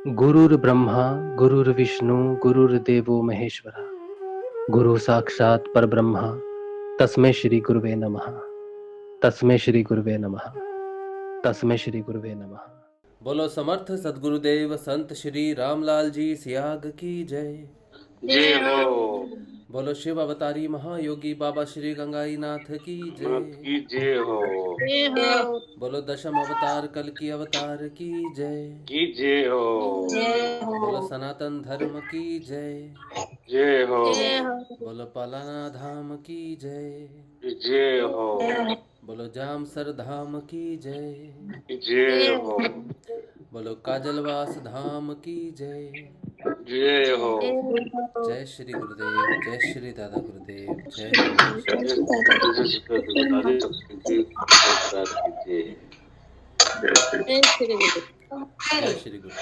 गुरुर्ब्रह्मा गुरुर्विष्णु गुरुर्देवो महेश्वरा गुरु साक्षात परब्रह्म तस्मै श्री गुरुवे नमः। तस्मै श्री गुरुवे नमः। तस्मै श्री गुरुवे नमः। बोलो समर्थ सदगुरुदेव संत श्री रामलाल जी सियाग की जय। जय हो। बोलो शिव अवतारी महायोगी बाबा श्री गंगाई नाथ की जय। की जय हो। बोलो दशम अवतार कल की अवतार की जय। की जय हो। बोलो सनातन धर्म की जय। जय हो। बोलो पालाना धाम की जय। जय हो। बोलो जामसर धाम की जय। जय हो। बोलो काजलवास धाम की जय। जय हो। जय श्री गुरुदेव, जय श्री दादा गुरुदेव, जय बोलो श्री जय श्री गुरुदेव।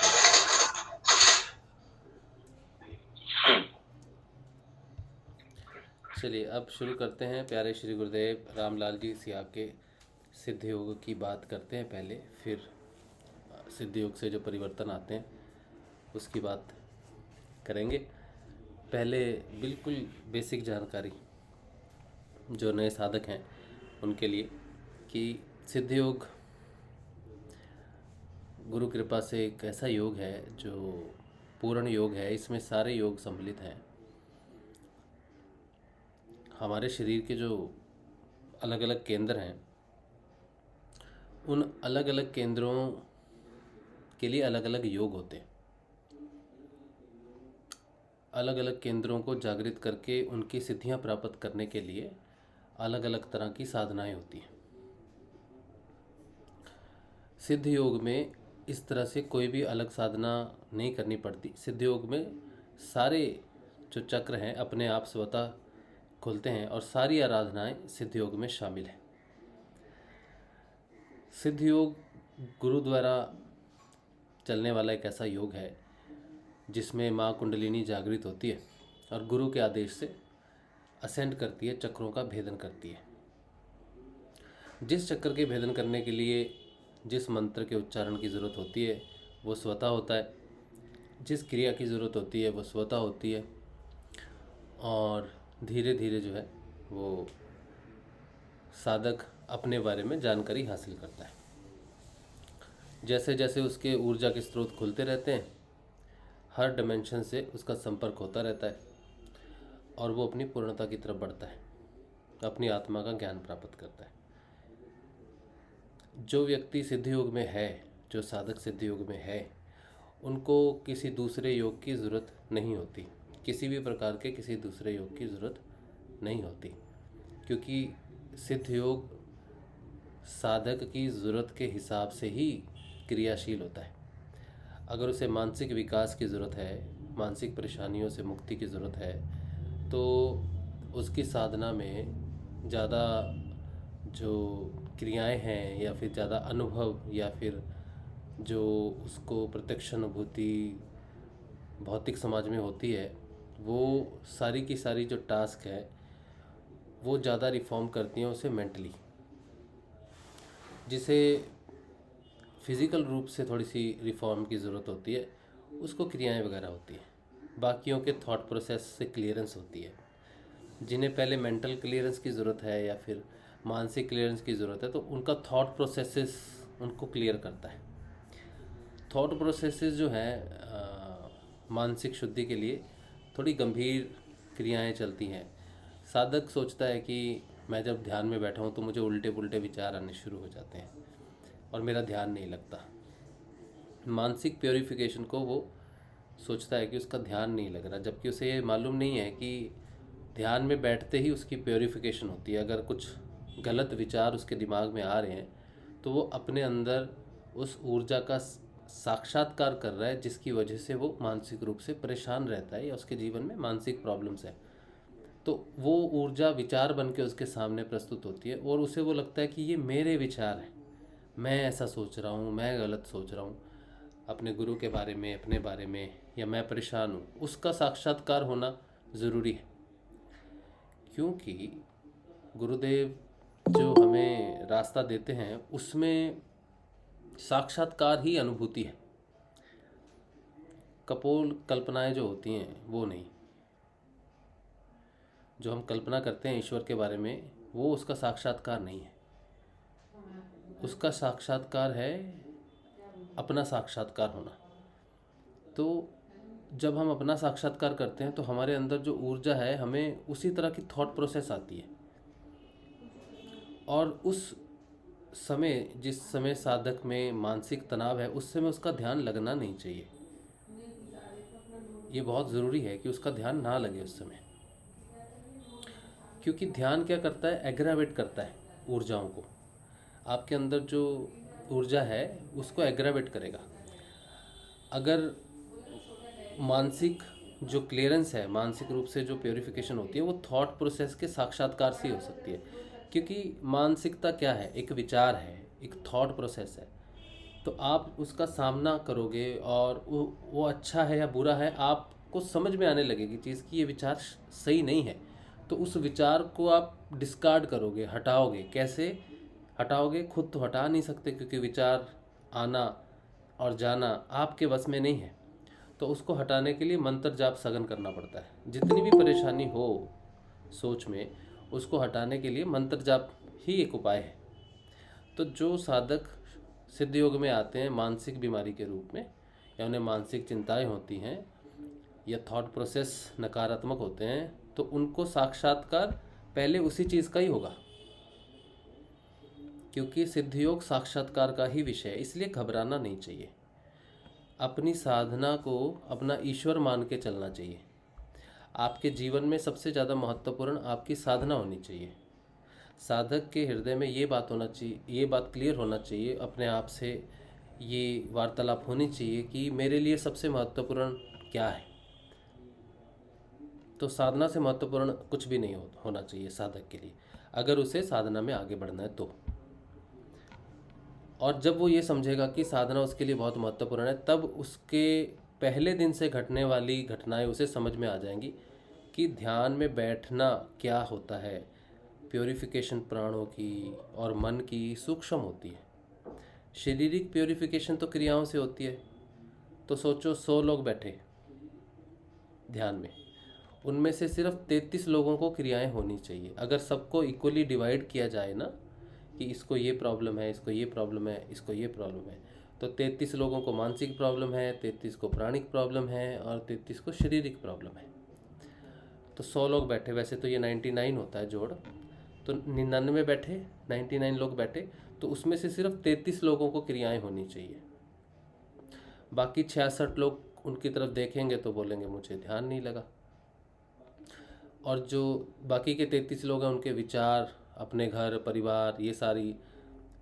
चलिए अब शुरू करते हैं। प्यारे श्री गुरुदेव रामलाल जी सियाग के सिद्ध योग की बात करते हैं पहले, फिर सिद्ध योग से जो परिवर्तन आते हैं उसकी बात करेंगे। पहले बिल्कुल बेसिक जानकारी जो नए साधक हैं उनके लिए कि सिद्ध योग गुरु कृपा से एक ऐसा योग है जो पूर्ण योग है। इसमें सारे योग सम्मिलित हैं। हमारे शरीर के जो अलग अलग केंद्र हैं उन अलग अलग केंद्रों के लिए अलग अलग योग होते हैं। अलग अलग केंद्रों को जागृत करके उनकी सिद्धियां प्राप्त करने के लिए अलग अलग तरह की साधनाएं होती हैं। सिद्ध योग में इस तरह से कोई भी अलग साधना नहीं करनी पड़ती। सिद्ध योग में सारे जो चक्र हैं अपने आप स्वतः खुलते हैं और सारी आराधनाएं सिद्ध योग में शामिल हैं। सिद्ध योग गुरु द्वारा चलने वाला एक ऐसा योग है जिसमें माँ कुंडलिनी जागृत होती है और गुरु के आदेश से असेंड करती है, चक्रों का भेदन करती है। जिस चक्र के भेदन करने के लिए जिस मंत्र के उच्चारण की ज़रूरत होती है वो स्वतः होता है, जिस क्रिया की ज़रूरत होती है वो स्वतः होती है और धीरे धीरे जो है वो साधक अपने बारे में जानकारी हासिल करता है। जैसे जैसे उसके ऊर्जा के स्रोत खुलते रहते हैं, हर डिमेंशन से उसका संपर्क होता रहता है और वो अपनी पूर्णता की तरफ बढ़ता है, अपनी आत्मा का ज्ञान प्राप्त करता है। जो व्यक्ति सिद्ध योग में है, जो साधक सिद्ध योग में है, उनको किसी दूसरे योग की ज़रूरत नहीं होती। किसी भी प्रकार के किसी दूसरे योग की ज़रूरत नहीं होती, क्योंकि सिद्ध योग साधक की ज़रूरत के हिसाब से ही क्रियाशील होता है। अगर उसे मानसिक विकास की ज़रूरत है, मानसिक परेशानियों से मुक्ति की ज़रूरत है, तो उसकी साधना में ज़्यादा जो क्रियाएं हैं या फिर ज़्यादा अनुभव या फिर जो उसको प्रत्यक्ष अनुभूति भौतिक समाज में होती है, वो सारी की सारी जो टास्क है वो ज़्यादा रिफॉर्म करती हैं उसे मेंटली। जिसे फिज़िकल रूप से थोड़ी सी रिफॉर्म की ज़रूरत होती है उसको क्रियाएं वगैरह होती हैं। बाकियों के थॉट प्रोसेस से क्लियरेंस होती है। जिन्हें पहले मेंटल क्लियरेंस की ज़रूरत है या फिर मानसिक क्लियरेंस की ज़रूरत है तो उनका थॉट प्रोसेसेस उनको क्लियर करता है। थॉट प्रोसेसेस जो है मानसिक शुद्धि के लिए थोड़ी गंभीर क्रियाएं चलती हैं। साधक सोचता है कि मैं जब ध्यान में बैठा हूँ तो मुझे उल्टे पुल्टे विचार आने शुरू हो जाते हैं और मेरा ध्यान नहीं लगता। मानसिक प्योरीफिकेशन को वो सोचता है कि उसका ध्यान नहीं लग रहा, जबकि उसे ये मालूम नहीं है कि ध्यान में बैठते ही उसकी प्योरीफिकेशन होती है। अगर कुछ गलत विचार उसके दिमाग में आ रहे हैं तो वो अपने अंदर उस ऊर्जा का साक्षात्कार कर रहा है, जिसकी वजह से वो मानसिक रूप से परेशान रहता है या उसके जीवन में मानसिक प्रॉब्लम्स है। तो वो ऊर्जा विचार बन के उसके सामने प्रस्तुत होती है और उसे वो लगता है कि ये मेरे विचार हैं, मैं ऐसा सोच रहा हूँ, मैं गलत सोच रहा हूँ अपने गुरु के बारे में, अपने बारे में, या मैं परेशान हूँ। उसका साक्षात्कार होना ज़रूरी है, क्योंकि गुरुदेव जो हमें रास्ता देते हैं उसमें साक्षात्कार ही अनुभूति है। कपोल कल्पनाएं जो होती हैं वो नहीं। जो हम कल्पना करते हैं ईश्वर के बारे में, वो उसका साक्षात्कार नहीं है। उसका साक्षात्कार है अपना साक्षात्कार होना। तो जब हम अपना साक्षात्कार करते हैं तो हमारे अंदर जो ऊर्जा है, हमें उसी तरह की थॉट प्रोसेस आती है। और उस समय, जिस समय साधक में मानसिक तनाव है, उस समय उसका ध्यान लगना नहीं चाहिए। ये बहुत ज़रूरी है कि उसका ध्यान ना लगे उस समय, क्योंकि ध्यान क्या करता है, एग्रावेट करता है ऊर्जाओं को। आपके अंदर जो ऊर्जा है उसको एग्रावेट करेगा। अगर मानसिक जो क्लियरेंस है, मानसिक रूप से जो प्योरिफिकेशन होती है, वो थॉट प्रोसेस के साक्षात्कार से ही हो सकती है। क्योंकि मानसिकता क्या है, एक विचार है, एक थॉट प्रोसेस है। तो आप उसका सामना करोगे और वो अच्छा है या बुरा है, आपको समझ में आने लगेगी चीज़ कि ये विचार सही नहीं है। तो उस विचार को आप डिस्कार्ड करोगे, हटाओगे। कैसे हटाओगे? खुद तो हटा नहीं सकते, क्योंकि विचार आना और जाना आपके बस में नहीं है। तो उसको हटाने के लिए मंत्र जाप सघन करना पड़ता है। जितनी भी परेशानी हो सोच में, उसको हटाने के लिए मंत्र जाप ही एक उपाय है। तो जो साधक सिद्ध योग में आते हैं मानसिक बीमारी के रूप में, या उन्हें मानसिक चिंताएं होती हैं या थॉट प्रोसेस नकारात्मक होते हैं, तो उनको साक्षात्कार पहले उसी चीज़ का ही होगा, क्योंकि सिद्ध योग साक्षात्कार का ही विषय है। इसलिए घबराना नहीं चाहिए। अपनी साधना को अपना ईश्वर मान के चलना चाहिए। आपके जीवन में सबसे ज़्यादा महत्वपूर्ण आपकी साधना होनी चाहिए। साधक के हृदय में ये बात होना चाहिए, ये बात क्लियर होना चाहिए अपने आप से, ये वार्तालाप होनी चाहिए कि मेरे लिए सबसे महत्वपूर्ण क्या है। तो साधना से महत्वपूर्ण कुछ भी नहीं होना चाहिए साधक के लिए, अगर उसे साधना में आगे बढ़ना है तो। और जब वो ये समझेगा कि साधना उसके लिए बहुत महत्वपूर्ण है, तब उसके पहले दिन से घटने वाली घटनाएं उसे समझ में आ जाएंगी कि ध्यान में बैठना क्या होता है। प्योरिफिकेशन प्राणों की और मन की सूक्ष्म होती है। शारीरिक प्योरिफिकेशन तो क्रियाओं से होती है। तो सोचो 100 लोग बैठे ध्यान में, उनमें से सिर्फ 33 लोगों को क्रियाएं होनी चाहिए। अगर सबको इक्वली डिवाइड किया जाए ना, कि इसको ये प्रॉब्लम है, इसको ये प्रॉब्लम है, इसको ये प्रॉब्लम है, तो 33 लोगों को मानसिक प्रॉब्लम है, 33 को प्राणिक प्रॉब्लम है और 33 को शारीरिक प्रॉब्लम है। तो 100 लोग बैठे, वैसे तो ये 99 होता है जोड़, तो 99 बैठे, 99 लोग बैठे, तो उसमें से सिर्फ 33 लोगों को क्रियाएं होनी चाहिए। बाकी 66 लोग उनकी तरफ देखेंगे तो बोलेंगे मुझे ध्यान नहीं लगा। और जो बाकी के 33 लोग हैं, उनके विचार, अपने घर परिवार, ये सारी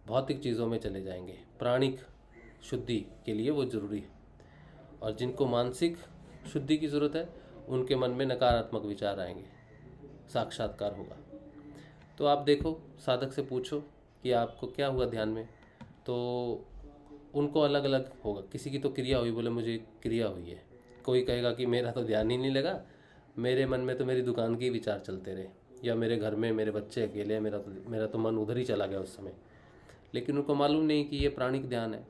भौतिक चीज़ों में चले जाएंगे। प्राणिक शुद्धि के लिए वो ज़रूरी है। और जिनको मानसिक शुद्धि की ज़रूरत है, उनके मन में नकारात्मक विचार आएंगे, साक्षात्कार होगा। तो आप देखो, साधक से पूछो कि आपको क्या हुआ ध्यान में, तो उनको अलग अलग होगा। किसी की तो क्रिया हुई, बोले मुझे क्रिया हुई है। कोई कहेगा कि मेरा तो ध्यान ही नहीं लगा, मेरे मन में तो मेरी दुकान के ही विचार चलते रहे, या मेरे घर में मेरे बच्चे अकेले हैं, मेरा तो मन उधर ही चला गया उस समय। लेकिन उनको मालूम नहीं कि ये प्राणिक ध्यान है।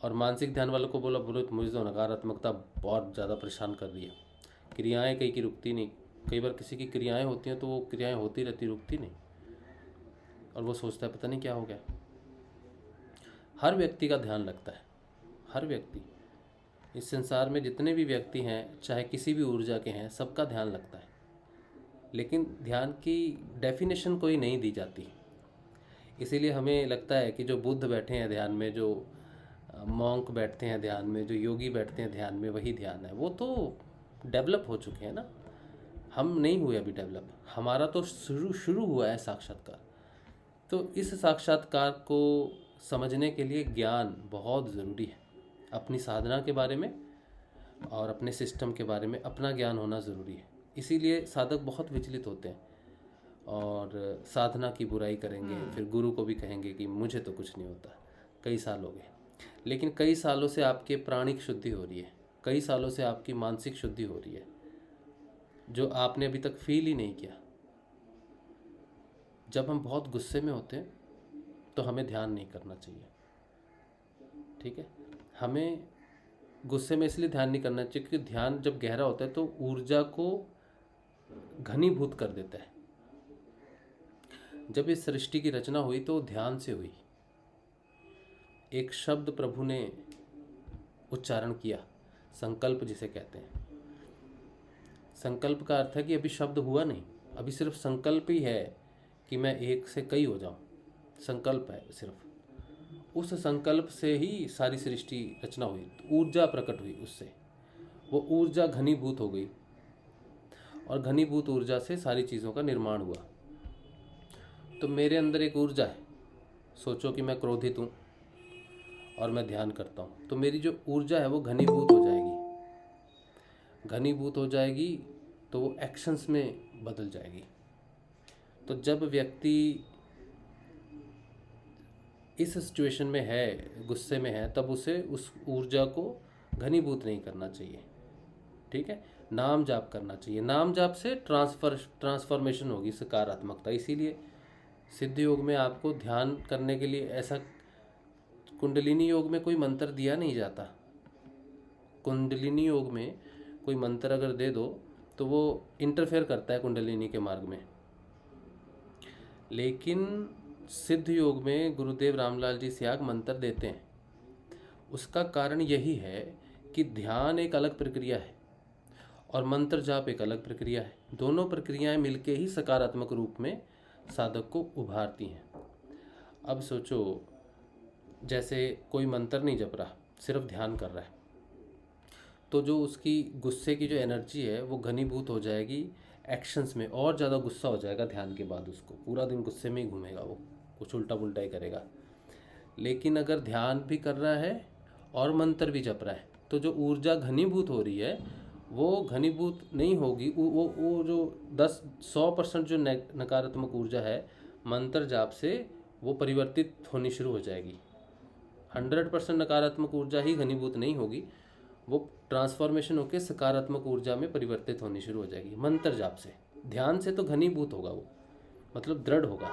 और मानसिक ध्यान वालों को बोला, बोलो मुझे तो नकारात्मकता बहुत ज़्यादा परेशान कर रही है, क्रियाएं कहीं की रुकती नहीं। कई बार किसी की क्रियाएं होती हैं तो वो क्रियाएं होती रहती, रुकती नहीं, और वो सोचता है पता नहीं क्या हो गया। हर व्यक्ति का ध्यान लगता है, हर व्यक्ति, इस संसार में जितने भी व्यक्ति हैं, चाहे किसी भी ऊर्जा के हैं, सबका ध्यान लगता है। लेकिन ध्यान की डेफिनेशन कोई नहीं दी जाती। इसीलिए हमें लगता है कि जो बुद्ध बैठे हैं ध्यान में, जो मॉन्क बैठते हैं ध्यान में, जो योगी बैठते हैं ध्यान में, वही ध्यान है। वो तो डेवलप हो चुके हैं ना, हम नहीं हुए अभी डेवलप। हमारा तो शुरू हुआ है साक्षात्कार। तो इस साक्षात्कार को समझने के लिए ज्ञान बहुत ज़रूरी है। अपनी साधना के बारे में और अपने सिस्टम के बारे में अपना ज्ञान होना ज़रूरी है। इसीलिए साधक बहुत विचलित होते हैं और साधना की बुराई करेंगे, फिर गुरु को भी कहेंगे कि मुझे तो कुछ नहीं होता, कई साल हो गए। लेकिन कई सालों से आपके प्राणिक शुद्धि हो रही है, कई सालों से आपकी मानसिक शुद्धि हो रही है, जो आपने अभी तक फील ही नहीं किया। जब हम बहुत गुस्से में होते हैं तो हमें ध्यान नहीं करना चाहिए, ठीक है। हमें गुस्से में इसलिए ध्यान नहीं करना चाहिए क्योंकि ध्यान जब गहरा होता है तो ऊर्जा को घनीभूत कर देता है। जब इस सृष्टि की रचना हुई तो ध्यान से हुई। एक शब्द प्रभु ने उच्चारण किया, संकल्प जिसे कहते हैं। संकल्प का अर्थ है कि अभी शब्द हुआ नहीं, अभी सिर्फ संकल्प ही है कि मैं एक से कई हो जाऊं। संकल्प है सिर्फ। उस संकल्प से ही सारी सृष्टि रचना हुई, ऊर्जा प्रकट हुई उससे। वो ऊर्जा घनीभूत हो गई और घनीभूत ऊर्जा से सारी चीज़ों का निर्माण हुआ। तो मेरे अंदर एक ऊर्जा है। सोचो कि मैं क्रोधित हूँ और मैं ध्यान करता हूँ, तो मेरी जो ऊर्जा है वो घनीभूत हो जाएगी। घनीभूत हो जाएगी तो वो एक्शंस में बदल जाएगी। तो जब व्यक्ति इस सिचुएशन में है, गुस्से में है, तब उसे उस ऊर्जा को घनीभूत नहीं करना चाहिए। ठीक है, नाम जाप करना चाहिए। नाम जाप से ट्रांसफॉर्मेशन होगी, सकारात्मकता। इसीलिए सिद्ध योग में आपको ध्यान करने के लिए ऐसा, कुंडलिनी योग में कोई मंत्र दिया नहीं जाता। कुंडलिनी योग में कोई मंत्र अगर दे दो तो वो इंटरफेयर करता है कुंडलिनी के मार्ग में। लेकिन सिद्ध योग में गुरुदेव रामलाल जी स्याग मंत्र देते हैं। उसका कारण यही है कि ध्यान एक अलग प्रक्रिया है और मंत्र जाप एक अलग प्रक्रिया है। दोनों प्रक्रियाएं मिलके ही सकारात्मक रूप में साधक को उभारती हैं। अब सोचो, जैसे कोई मंत्र नहीं जप रहा, सिर्फ ध्यान कर रहा है, तो जो उसकी गुस्से की जो एनर्जी है वो घनीभूत हो जाएगी एक्शंस में, और ज़्यादा गुस्सा हो जाएगा ध्यान के बाद। उसको पूरा दिन गुस्से में ही घूमेगा, वो कुछ उल्टा पुल्टा ही करेगा। लेकिन अगर ध्यान भी कर रहा है और मंत्र भी जप रहा है तो जो ऊर्जा घनीभूत हो रही है वो घनीभूत नहीं होगी। वो जो 100% जो नकारात्मक ऊर्जा है मंत्र जाप से वो परिवर्तित होनी शुरू हो जाएगी। 100% नकारात्मक ऊर्जा ही घनीभूत नहीं होगी, वो ट्रांसफॉर्मेशन होकर सकारात्मक ऊर्जा में परिवर्तित होनी शुरू हो जाएगी मंत्र जाप से। ध्यान से तो घनीभूत होगा वो, मतलब दृढ़ होगा,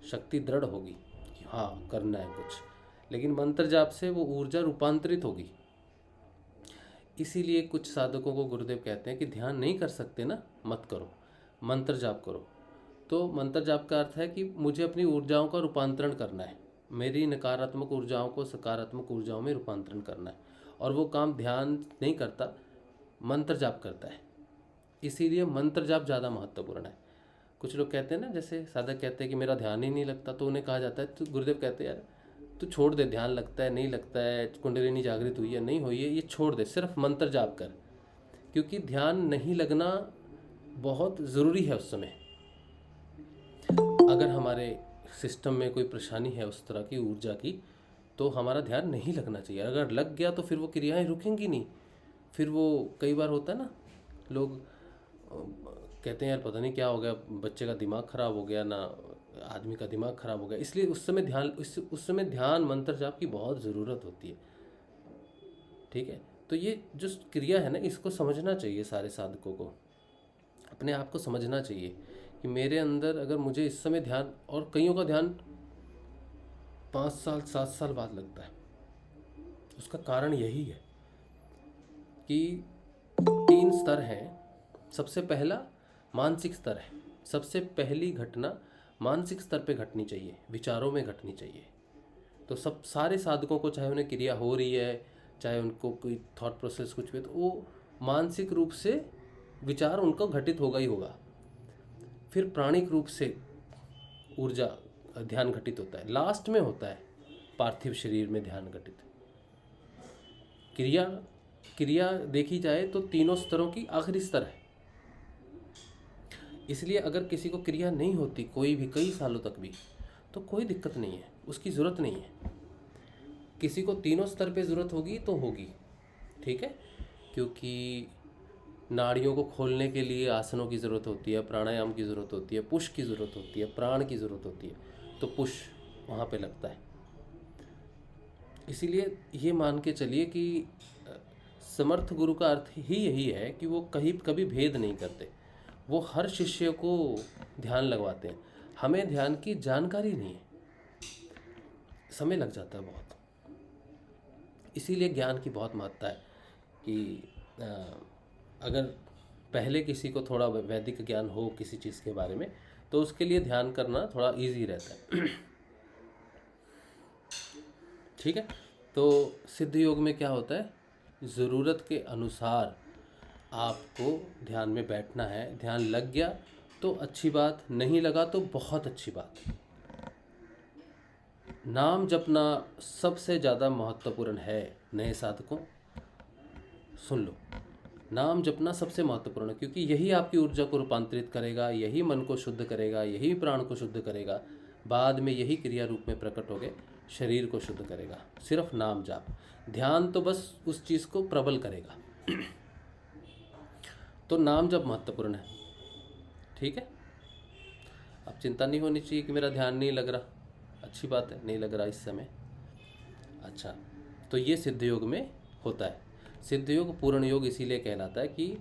शक्ति दृढ़ होगी कि हाँ करना है कुछ। लेकिन मंत्र जाप से वो ऊर्जा रूपांतरित होगी। इसीलिए कुछ साधकों को गुरुदेव कहते हैं कि ध्यान नहीं कर सकते ना, मत करो, मंत्र जाप करो। तो मंत्र जाप का अर्थ है कि मुझे अपनी ऊर्जाओं का रूपांतरण करना है, मेरी नकारात्मक ऊर्जाओं को सकारात्मक ऊर्जाओं में रूपांतरण करना है। और वो काम ध्यान नहीं करता, मंत्र जाप करता है। इसीलिए मंत्र जाप ज़्यादा महत्वपूर्ण है। कुछ लोग कहते हैं ना, जैसे साधक कहते हैं कि मेरा ध्यान ही नहीं लगता, तो उन्हें कहा जाता है, तो गुरुदेव कहते हैं यार तू छोड़ दे, ध्यान लगता है नहीं लगता है, कुंडलिनी जागृत हुई है नहीं हुई है, ये छोड़ दे, सिर्फ मंत्र जाप कर। क्योंकि ध्यान नहीं लगना बहुत ज़रूरी है उस समय। अगर हमारे सिस्टम में कोई परेशानी है उस तरह की ऊर्जा की, तो हमारा ध्यान नहीं लगना चाहिए। अगर लग गया तो फिर वो क्रियाएं रुकेंगी नहीं। फिर वो कई बार होता है ना, लोग कहते हैं यार पता नहीं क्या हो गया, बच्चे का दिमाग ख़राब हो गया ना, आदमी का दिमाग ख़राब हो गया। इसलिए उस समय ध्यान मंत्र जाप की बहुत ज़रूरत होती है। ठीक है, तो ये जो क्रिया है ना, इसको समझना चाहिए सारे साधकों को, अपने आप को समझना चाहिए कि मेरे अंदर अगर मुझे इस समय ध्यान, और कईयों का ध्यान 5 साल 7 साल बाद लगता है, उसका कारण यही है कि 3 स्तर हैं। सबसे पहला मानसिक स्तर है। सबसे पहली घटना मानसिक स्तर पे घटनी चाहिए, विचारों में घटनी चाहिए। तो सब सारे साधकों को, चाहे उन्हें क्रिया हो रही है, चाहे उनको कोई थॉट प्रोसेस कुछ भी, तो वो मानसिक रूप से विचार उनको घटित होगा ही होगा। फिर प्राणिक रूप से ऊर्जा ध्यान घटित होता है। लास्ट में होता है पार्थिव शरीर में ध्यान घटित। क्रिया देखी जाए तो तीनों स्तरों की आखिरी स्तर है। इसलिए अगर किसी को क्रिया नहीं होती कोई भी कई सालों तक भी, तो कोई दिक्कत नहीं है, उसकी ज़रूरत नहीं है। किसी को तीनों स्तर पे ज़रूरत होगी तो होगी, ठीक है, क्योंकि नाड़ियों को खोलने के लिए आसनों की ज़रूरत होती है, प्राणायाम की ज़रूरत होती है, पुश की ज़रूरत होती है, प्राण की ज़रूरत होती है, तो पुश वहाँ पे लगता है। इसीलिए ये मान के चलिए कि समर्थ गुरु का अर्थ ही यही है कि वो कभी भेद नहीं करते, वो हर शिष्य को ध्यान लगवाते हैं। हमें ध्यान की जानकारी नहीं है, समय लग जाता है बहुत, इसीलिए ज्ञान की बहुत महत्ता है। कि अगर पहले किसी को थोड़ा वैदिक ज्ञान हो किसी चीज़ के बारे में तो उसके लिए ध्यान करना थोड़ा इजी रहता है। ठीक है, तो सिद्ध योग में क्या होता है, ज़रूरत के अनुसार आपको ध्यान में बैठना है। ध्यान लग गया तो अच्छी बात, नहीं लगा तो बहुत अच्छी बात। नाम जपना सबसे ज़्यादा महत्वपूर्ण है नए साधकों, सुन लो। नाम जपना सबसे महत्वपूर्ण है क्योंकि यही आपकी ऊर्जा को रूपांतरित करेगा, यही मन को शुद्ध करेगा, यही प्राण को शुद्ध करेगा, बाद में यही क्रिया रूप में प्रकट हो गए शरीर को शुद्ध करेगा। सिर्फ नाम जाप, ध्यान तो बस उस चीज़ को प्रबल करेगा। तो नाम जप महत्वपूर्ण है। ठीक है, अब चिंता नहीं होनी चाहिए कि मेरा ध्यान नहीं लग रहा, अच्छी बात है, नहीं लग रहा इस समय। अच्छा, तो ये सिद्ध योग में होता है। सिद्ध योग पूर्ण योग इसीलिए कहलाता है कि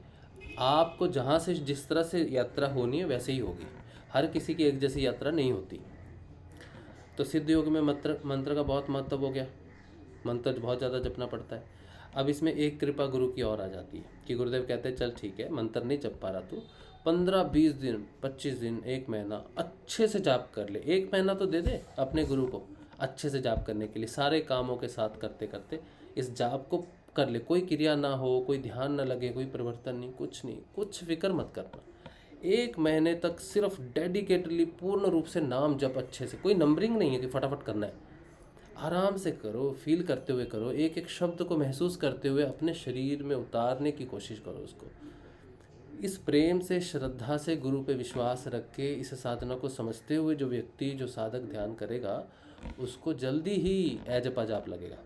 आपको जहाँ से जिस तरह से यात्रा होनी है वैसे ही होगी, हर किसी की एक जैसी यात्रा नहीं होती। तो सिद्ध योग में मंत्र का बहुत महत्व हो गया, मंत्र बहुत ज़्यादा जपना पड़ता है। अब इसमें एक कृपा गुरु की और आ जाती है कि गुरुदेव कहते हैं चल ठीक है, मंत्र नहीं जप पा रहा तू, 15-20 दिन 25 दिन 1 महीना अच्छे से जाप कर ले। 1 महीना तो दे दे अपने गुरु को अच्छे से जाप करने के लिए, सारे कामों के साथ करते करते इस जाप को कर ले। कोई क्रिया ना हो, कोई ध्यान ना लगे, कोई परिवर्तन नहीं, कुछ नहीं, कुछ फिक्र मत करना। 1 महीने तक सिर्फ डेडिकेटली पूर्ण रूप से नाम जप अच्छे से, कोई नंबरिंग नहीं है कि फटाफट करना है, आराम से करो, फील करते हुए करो, एक एक शब्द को महसूस करते हुए अपने शरीर में उतारने की कोशिश करो उसको। इस प्रेम से, श्रद्धा से, गुरु पे विश्वास रख के इस साधना को समझते हुए जो व्यक्ति, जो साधक ध्यान करेगा उसको जल्दी ही जपा जाप लगेगा।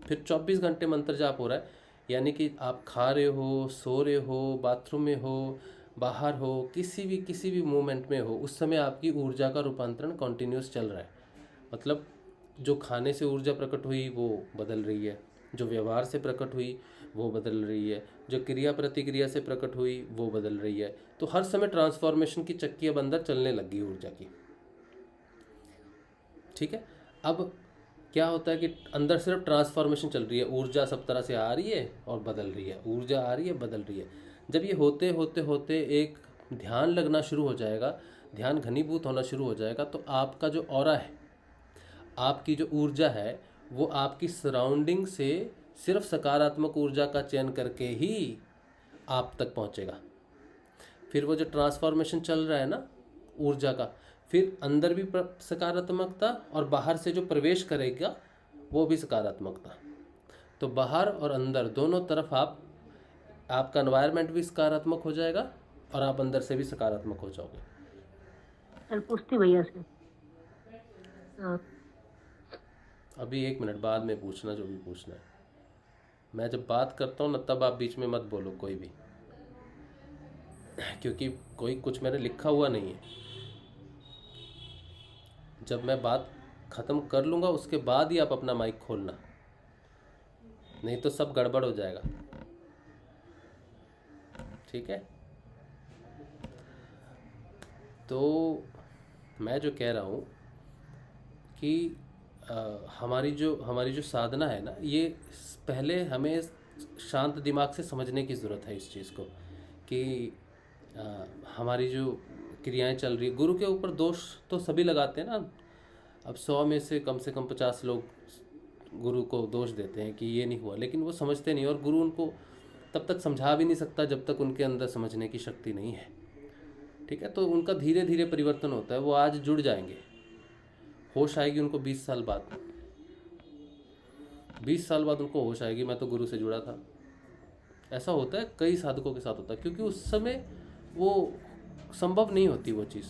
फिर 24 घंटे मंत्र जाप हो रहा है, यानी कि आप खा रहे हो, सो रहे हो, बाथरूम में हो, बाहर हो, किसी भी मोमेंट में हो, उस समय आपकी ऊर्जा का रूपांतरण कॉन्टिन्यूस चल रहा है। मतलब जो खाने से ऊर्जा प्रकट हुई वो बदल रही है, जो व्यवहार से प्रकट हुई वो बदल रही है, जो क्रिया प्रतिक्रिया से प्रकट हुई वो बदल रही है। तो हर समय ट्रांसफॉर्मेशन की चक्की अब अंदर चलने लगी ऊर्जा की। ठीक है, अब क्या होता है कि अंदर सिर्फ ट्रांसफॉर्मेशन चल रही है, ऊर्जा सब तरह से आ रही है और बदल रही है, ऊर्जा आ रही है बदल रही है। जब ये होते होते होते एक ध्यान लगना शुरू हो जाएगा, ध्यान घनीभूत होना शुरू हो जाएगा, तो आपका जो ऑरा है, आपकी जो ऊर्जा है, वो आपकी सराउंडिंग से सिर्फ सकारात्मक ऊर्जा का चयन करके ही आप तक पहुंचेगा। फिर वो जो ट्रांसफॉर्मेशन चल रहा है ना ऊर्जा का, फिर अंदर भी सकारात्मकता और बाहर से जो प्रवेश करेगा वो भी सकारात्मकता। तो बाहर और अंदर दोनों तरफ आपका एनवायरनमेंट भी सकारात्मक हो जाएगा और आप अंदर से भी सकारात्मक हो जाओगे। सर पूछती भैया से। अभी 1 मिनट बाद में पूछना जो भी पूछना है। मैं जब बात करता हूँ ना तब आप बीच में मत बोलो कोई भी, क्योंकि कोई कुछ मैंने लिखा हुआ नहीं है। जब मैं बात ख़त्म कर लूँगा उसके बाद ही आप अपना माइक खोलना, नहीं तो सब गड़बड़ हो जाएगा। ठीक है, तो मैं जो कह रहा हूँ कि हमारी जो साधना है ना, ये पहले हमें शांत दिमाग से समझने की ज़रूरत है इस चीज़ को कि हमारी जो क्रियाएं चल रही है, गुरु के ऊपर दोष तो सभी लगाते हैं ना। अब 100 में से कम 50 लोग गुरु को दोष देते हैं कि ये नहीं हुआ, लेकिन वो समझते नहीं, और गुरु उनको तब तक समझा भी नहीं सकता जब तक उनके अंदर समझने की शक्ति नहीं है। ठीक है, तो उनका धीरे धीरे परिवर्तन होता है। वो आज जुड़ जाएंगे, होश आएगी उनको 20 साल बाद, 20 साल बाद उनको होश आएगी मैं तो गुरु से जुड़ा था। ऐसा होता है, कई साधकों के साथ होता है, क्योंकि उस समय वो संभव नहीं होती वो चीज़,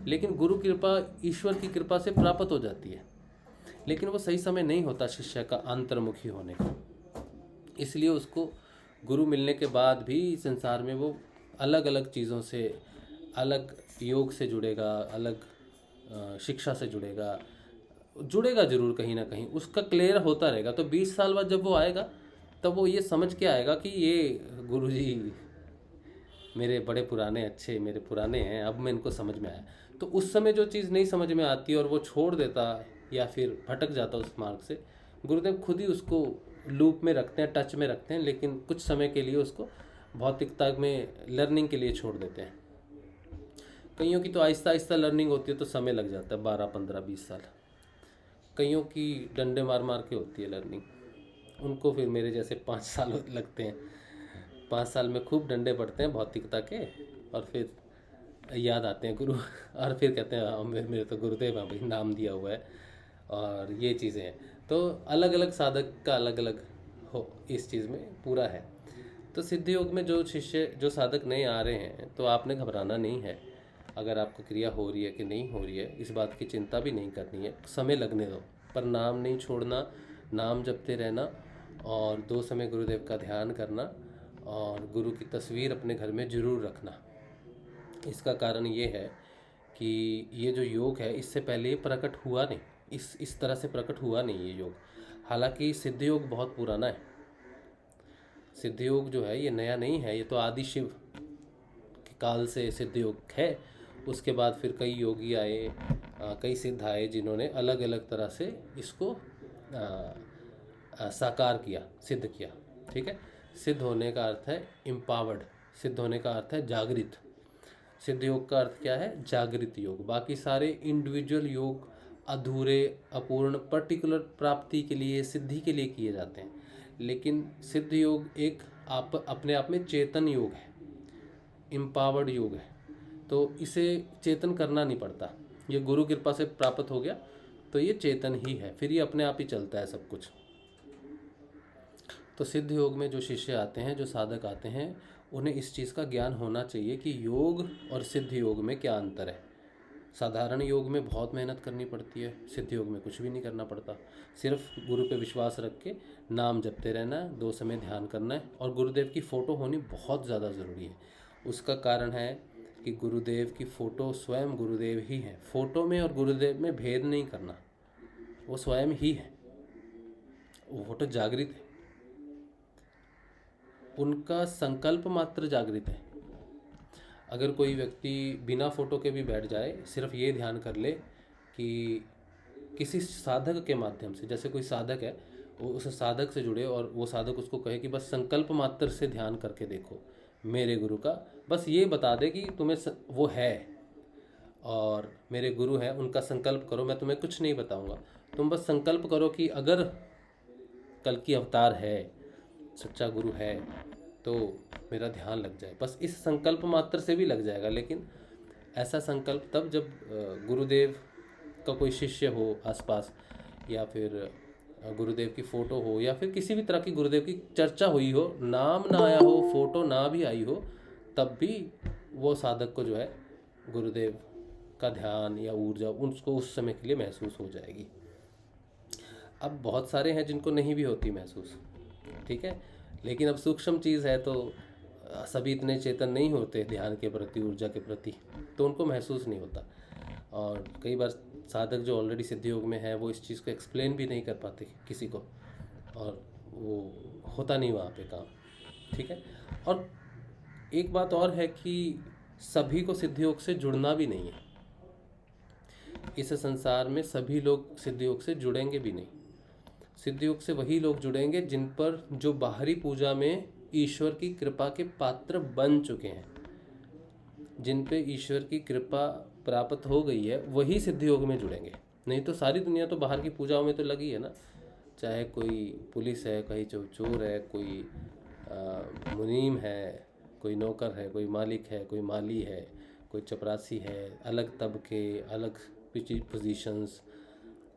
लेकिन गुरु कृपा, ईश्वर की कृपा से प्राप्त हो जाती है। लेकिन वो सही समय नहीं होता शिष्य का अंतर्मुखी होने का, इसलिए उसको गुरु मिलने के बाद भी संसार में वो अलग अलग चीज़ों से, अलग योग से जुड़ेगा, अलग शिक्षा से जुड़ेगा ज़रूर कहीं ना कहीं, उसका क्लियर होता रहेगा। तो 20 साल बाद जब वो आएगा तब वो ये समझ के आएगा कि ये गुरुजी मेरे बड़े पुराने, अच्छे मेरे पुराने हैं, अब मैं इनको समझ में आया। तो उस समय जो चीज़ नहीं समझ में आती और वो छोड़ देता या फिर भटक जाता उस मार्ग से, गुरुदेव खुद ही उसको लूप में रखते हैं, टच में रखते हैं, लेकिन कुछ समय के लिए उसको भौतिकता में लर्निंग के लिए छोड़ देते हैं। कईयों की तो आहिस्ता आहिस्ता लर्निंग होती है तो समय लग जाता है 12, 15, 20 साल। कईयों की डंडे मार मार के होती है लर्निंग, उनको फिर मेरे जैसे 5 साल लगते हैं। 5 साल में खूब डंडे पड़ते हैं भौतिकता के, और फिर याद आते हैं गुरु और फिर कहते हैं हाँ, मेरे तो गुरुदेव हैं भाई, नाम दिया हुआ है और ये चीज़ें हैं। तो अलग अलग साधक का अलग अलग हो इस चीज़ में पूरा है। तो सिद्धि योग में जो शिष्य, जो साधक नए आ रहे हैं, तो आपने घबराना नहीं है। अगर आपको क्रिया हो रही है कि नहीं हो रही है, इस बात की चिंता भी नहीं करनी है, समय लगने दो। पर नाम नहीं छोड़ना, नाम जपते रहना, और 2 समय गुरुदेव का ध्यान करना, और गुरु की तस्वीर अपने घर में ज़रूर रखना। इसका कारण ये है कि ये जो योग है, इससे पहले ये प्रकट हुआ नहीं, इस तरह से प्रकट हुआ नहीं ये योग। हालांकि सिद्ध योग बहुत पुराना है। सिद्ध योग जो है ये नया नहीं है, ये तो आदि शिव के काल से सिद्ध योग है। उसके बाद फिर कई योगी आए, कई सिद्ध आए, जिन्होंने अलग अलग तरह से इसको साकार किया, सिद्ध किया। ठीक है, सिद्ध होने का अर्थ है एम्पावर्ड, सिद्ध होने का अर्थ है जागृत। सिद्ध योग का अर्थ क्या है? जागृत योग। बाकी सारे इंडिविजुअल योग अधूरे, अपूर्ण, पर्टिकुलर प्राप्ति के लिए, सिद्धि के लिए किए जाते हैं। लेकिन सिद्ध योग एक अपने आप में चेतन योग है, एम्पावर्ड योग है। तो इसे चेतन करना नहीं पड़ता, ये गुरु कृपा से प्राप्त हो गया तो ये चेतन ही है, फिर ये अपने आप ही चलता है सब कुछ। तो सिद्ध योग में जो शिष्य आते हैं, जो साधक आते हैं, उन्हें इस चीज़ का ज्ञान होना चाहिए कि योग और सिद्ध योग में क्या अंतर है। साधारण योग में बहुत मेहनत करनी पड़ती है, सिद्ध योग में कुछ भी नहीं करना पड़ता। सिर्फ गुरु पे विश्वास रख के नाम जपते रहना है, 2 समय ध्यान करना है, और गुरुदेव की फ़ोटो होनी बहुत ज़्यादा ज़रूरी है। उसका कारण है कि गुरुदेव की फ़ोटो स्वयं गुरुदेव ही है। फ़ोटो में और गुरुदेव में भेद नहीं करना, वो स्वयं ही है, वो फोटो जागृत है, उनका संकल्प मात्र जागृत है। अगर कोई व्यक्ति बिना फोटो के भी बैठ जाए, सिर्फ ये ध्यान कर ले कि किसी साधक के माध्यम से, जैसे कोई साधक है, वो उस साधक से जुड़े और वो साधक उसको कहे कि बस संकल्प मात्र से ध्यान करके देखो मेरे गुरु का, बस ये बता दे कि तुम्हें वो है और मेरे गुरु हैं, उनका संकल्प करो, मैं तुम्हें कुछ नहीं बताऊंगा, तुम बस संकल्प करो कि अगर कल की अवतार है, सच्चा गुरु है, तो मेरा ध्यान लग जाए। बस इस संकल्प मात्र से भी लग जाएगा। लेकिन ऐसा संकल्प तब जब गुरुदेव का कोई शिष्य हो आसपास, या फिर गुरुदेव की फ़ोटो हो, या फिर किसी भी तरह की गुरुदेव की चर्चा हुई हो, नाम ना आया हो, फोटो ना भी आई हो, तब भी वो साधक को जो है गुरुदेव का ध्यान या ऊर्जा उसको उस समय के लिए महसूस हो जाएगी। अब बहुत सारे हैं जिनको नहीं भी होती महसूस, ठीक है, लेकिन अब सूक्ष्म चीज़ है, तो सभी इतने चेतन नहीं होते ध्यान के प्रति, ऊर्जा के प्रति, तो उनको महसूस नहीं होता। और कई बार साधक जो ऑलरेडी सिद्धि योग में है, वो इस चीज़ को एक्सप्लेन भी नहीं कर पाते किसी को, और वो होता नहीं वहाँ पे काम, ठीक है। और एक बात और है कि सभी को सिद्धि योग से जुड़ना भी नहीं है। इस संसार में सभी लोग सिद्धि योग से जुड़ेंगे भी नहीं। सिद्धि योग से वही लोग जुड़ेंगे जिन पर, जो बाहरी पूजा में ईश्वर की कृपा के पात्र बन चुके हैं, जिन पे ईश्वर की कृपा प्राप्त हो गई है, वही सिद्धि योग में जुड़ेंगे। नहीं तो सारी दुनिया तो बाहर की पूजाओं में तो लगी है ना, चाहे कोई पुलिस है, कहीं चोर है, कोई मुनीम है, कोई नौकर है, कोई मालिक है, कोई माली है, कोई चपरासी है, अलग तबके, अलग पोजीशंस,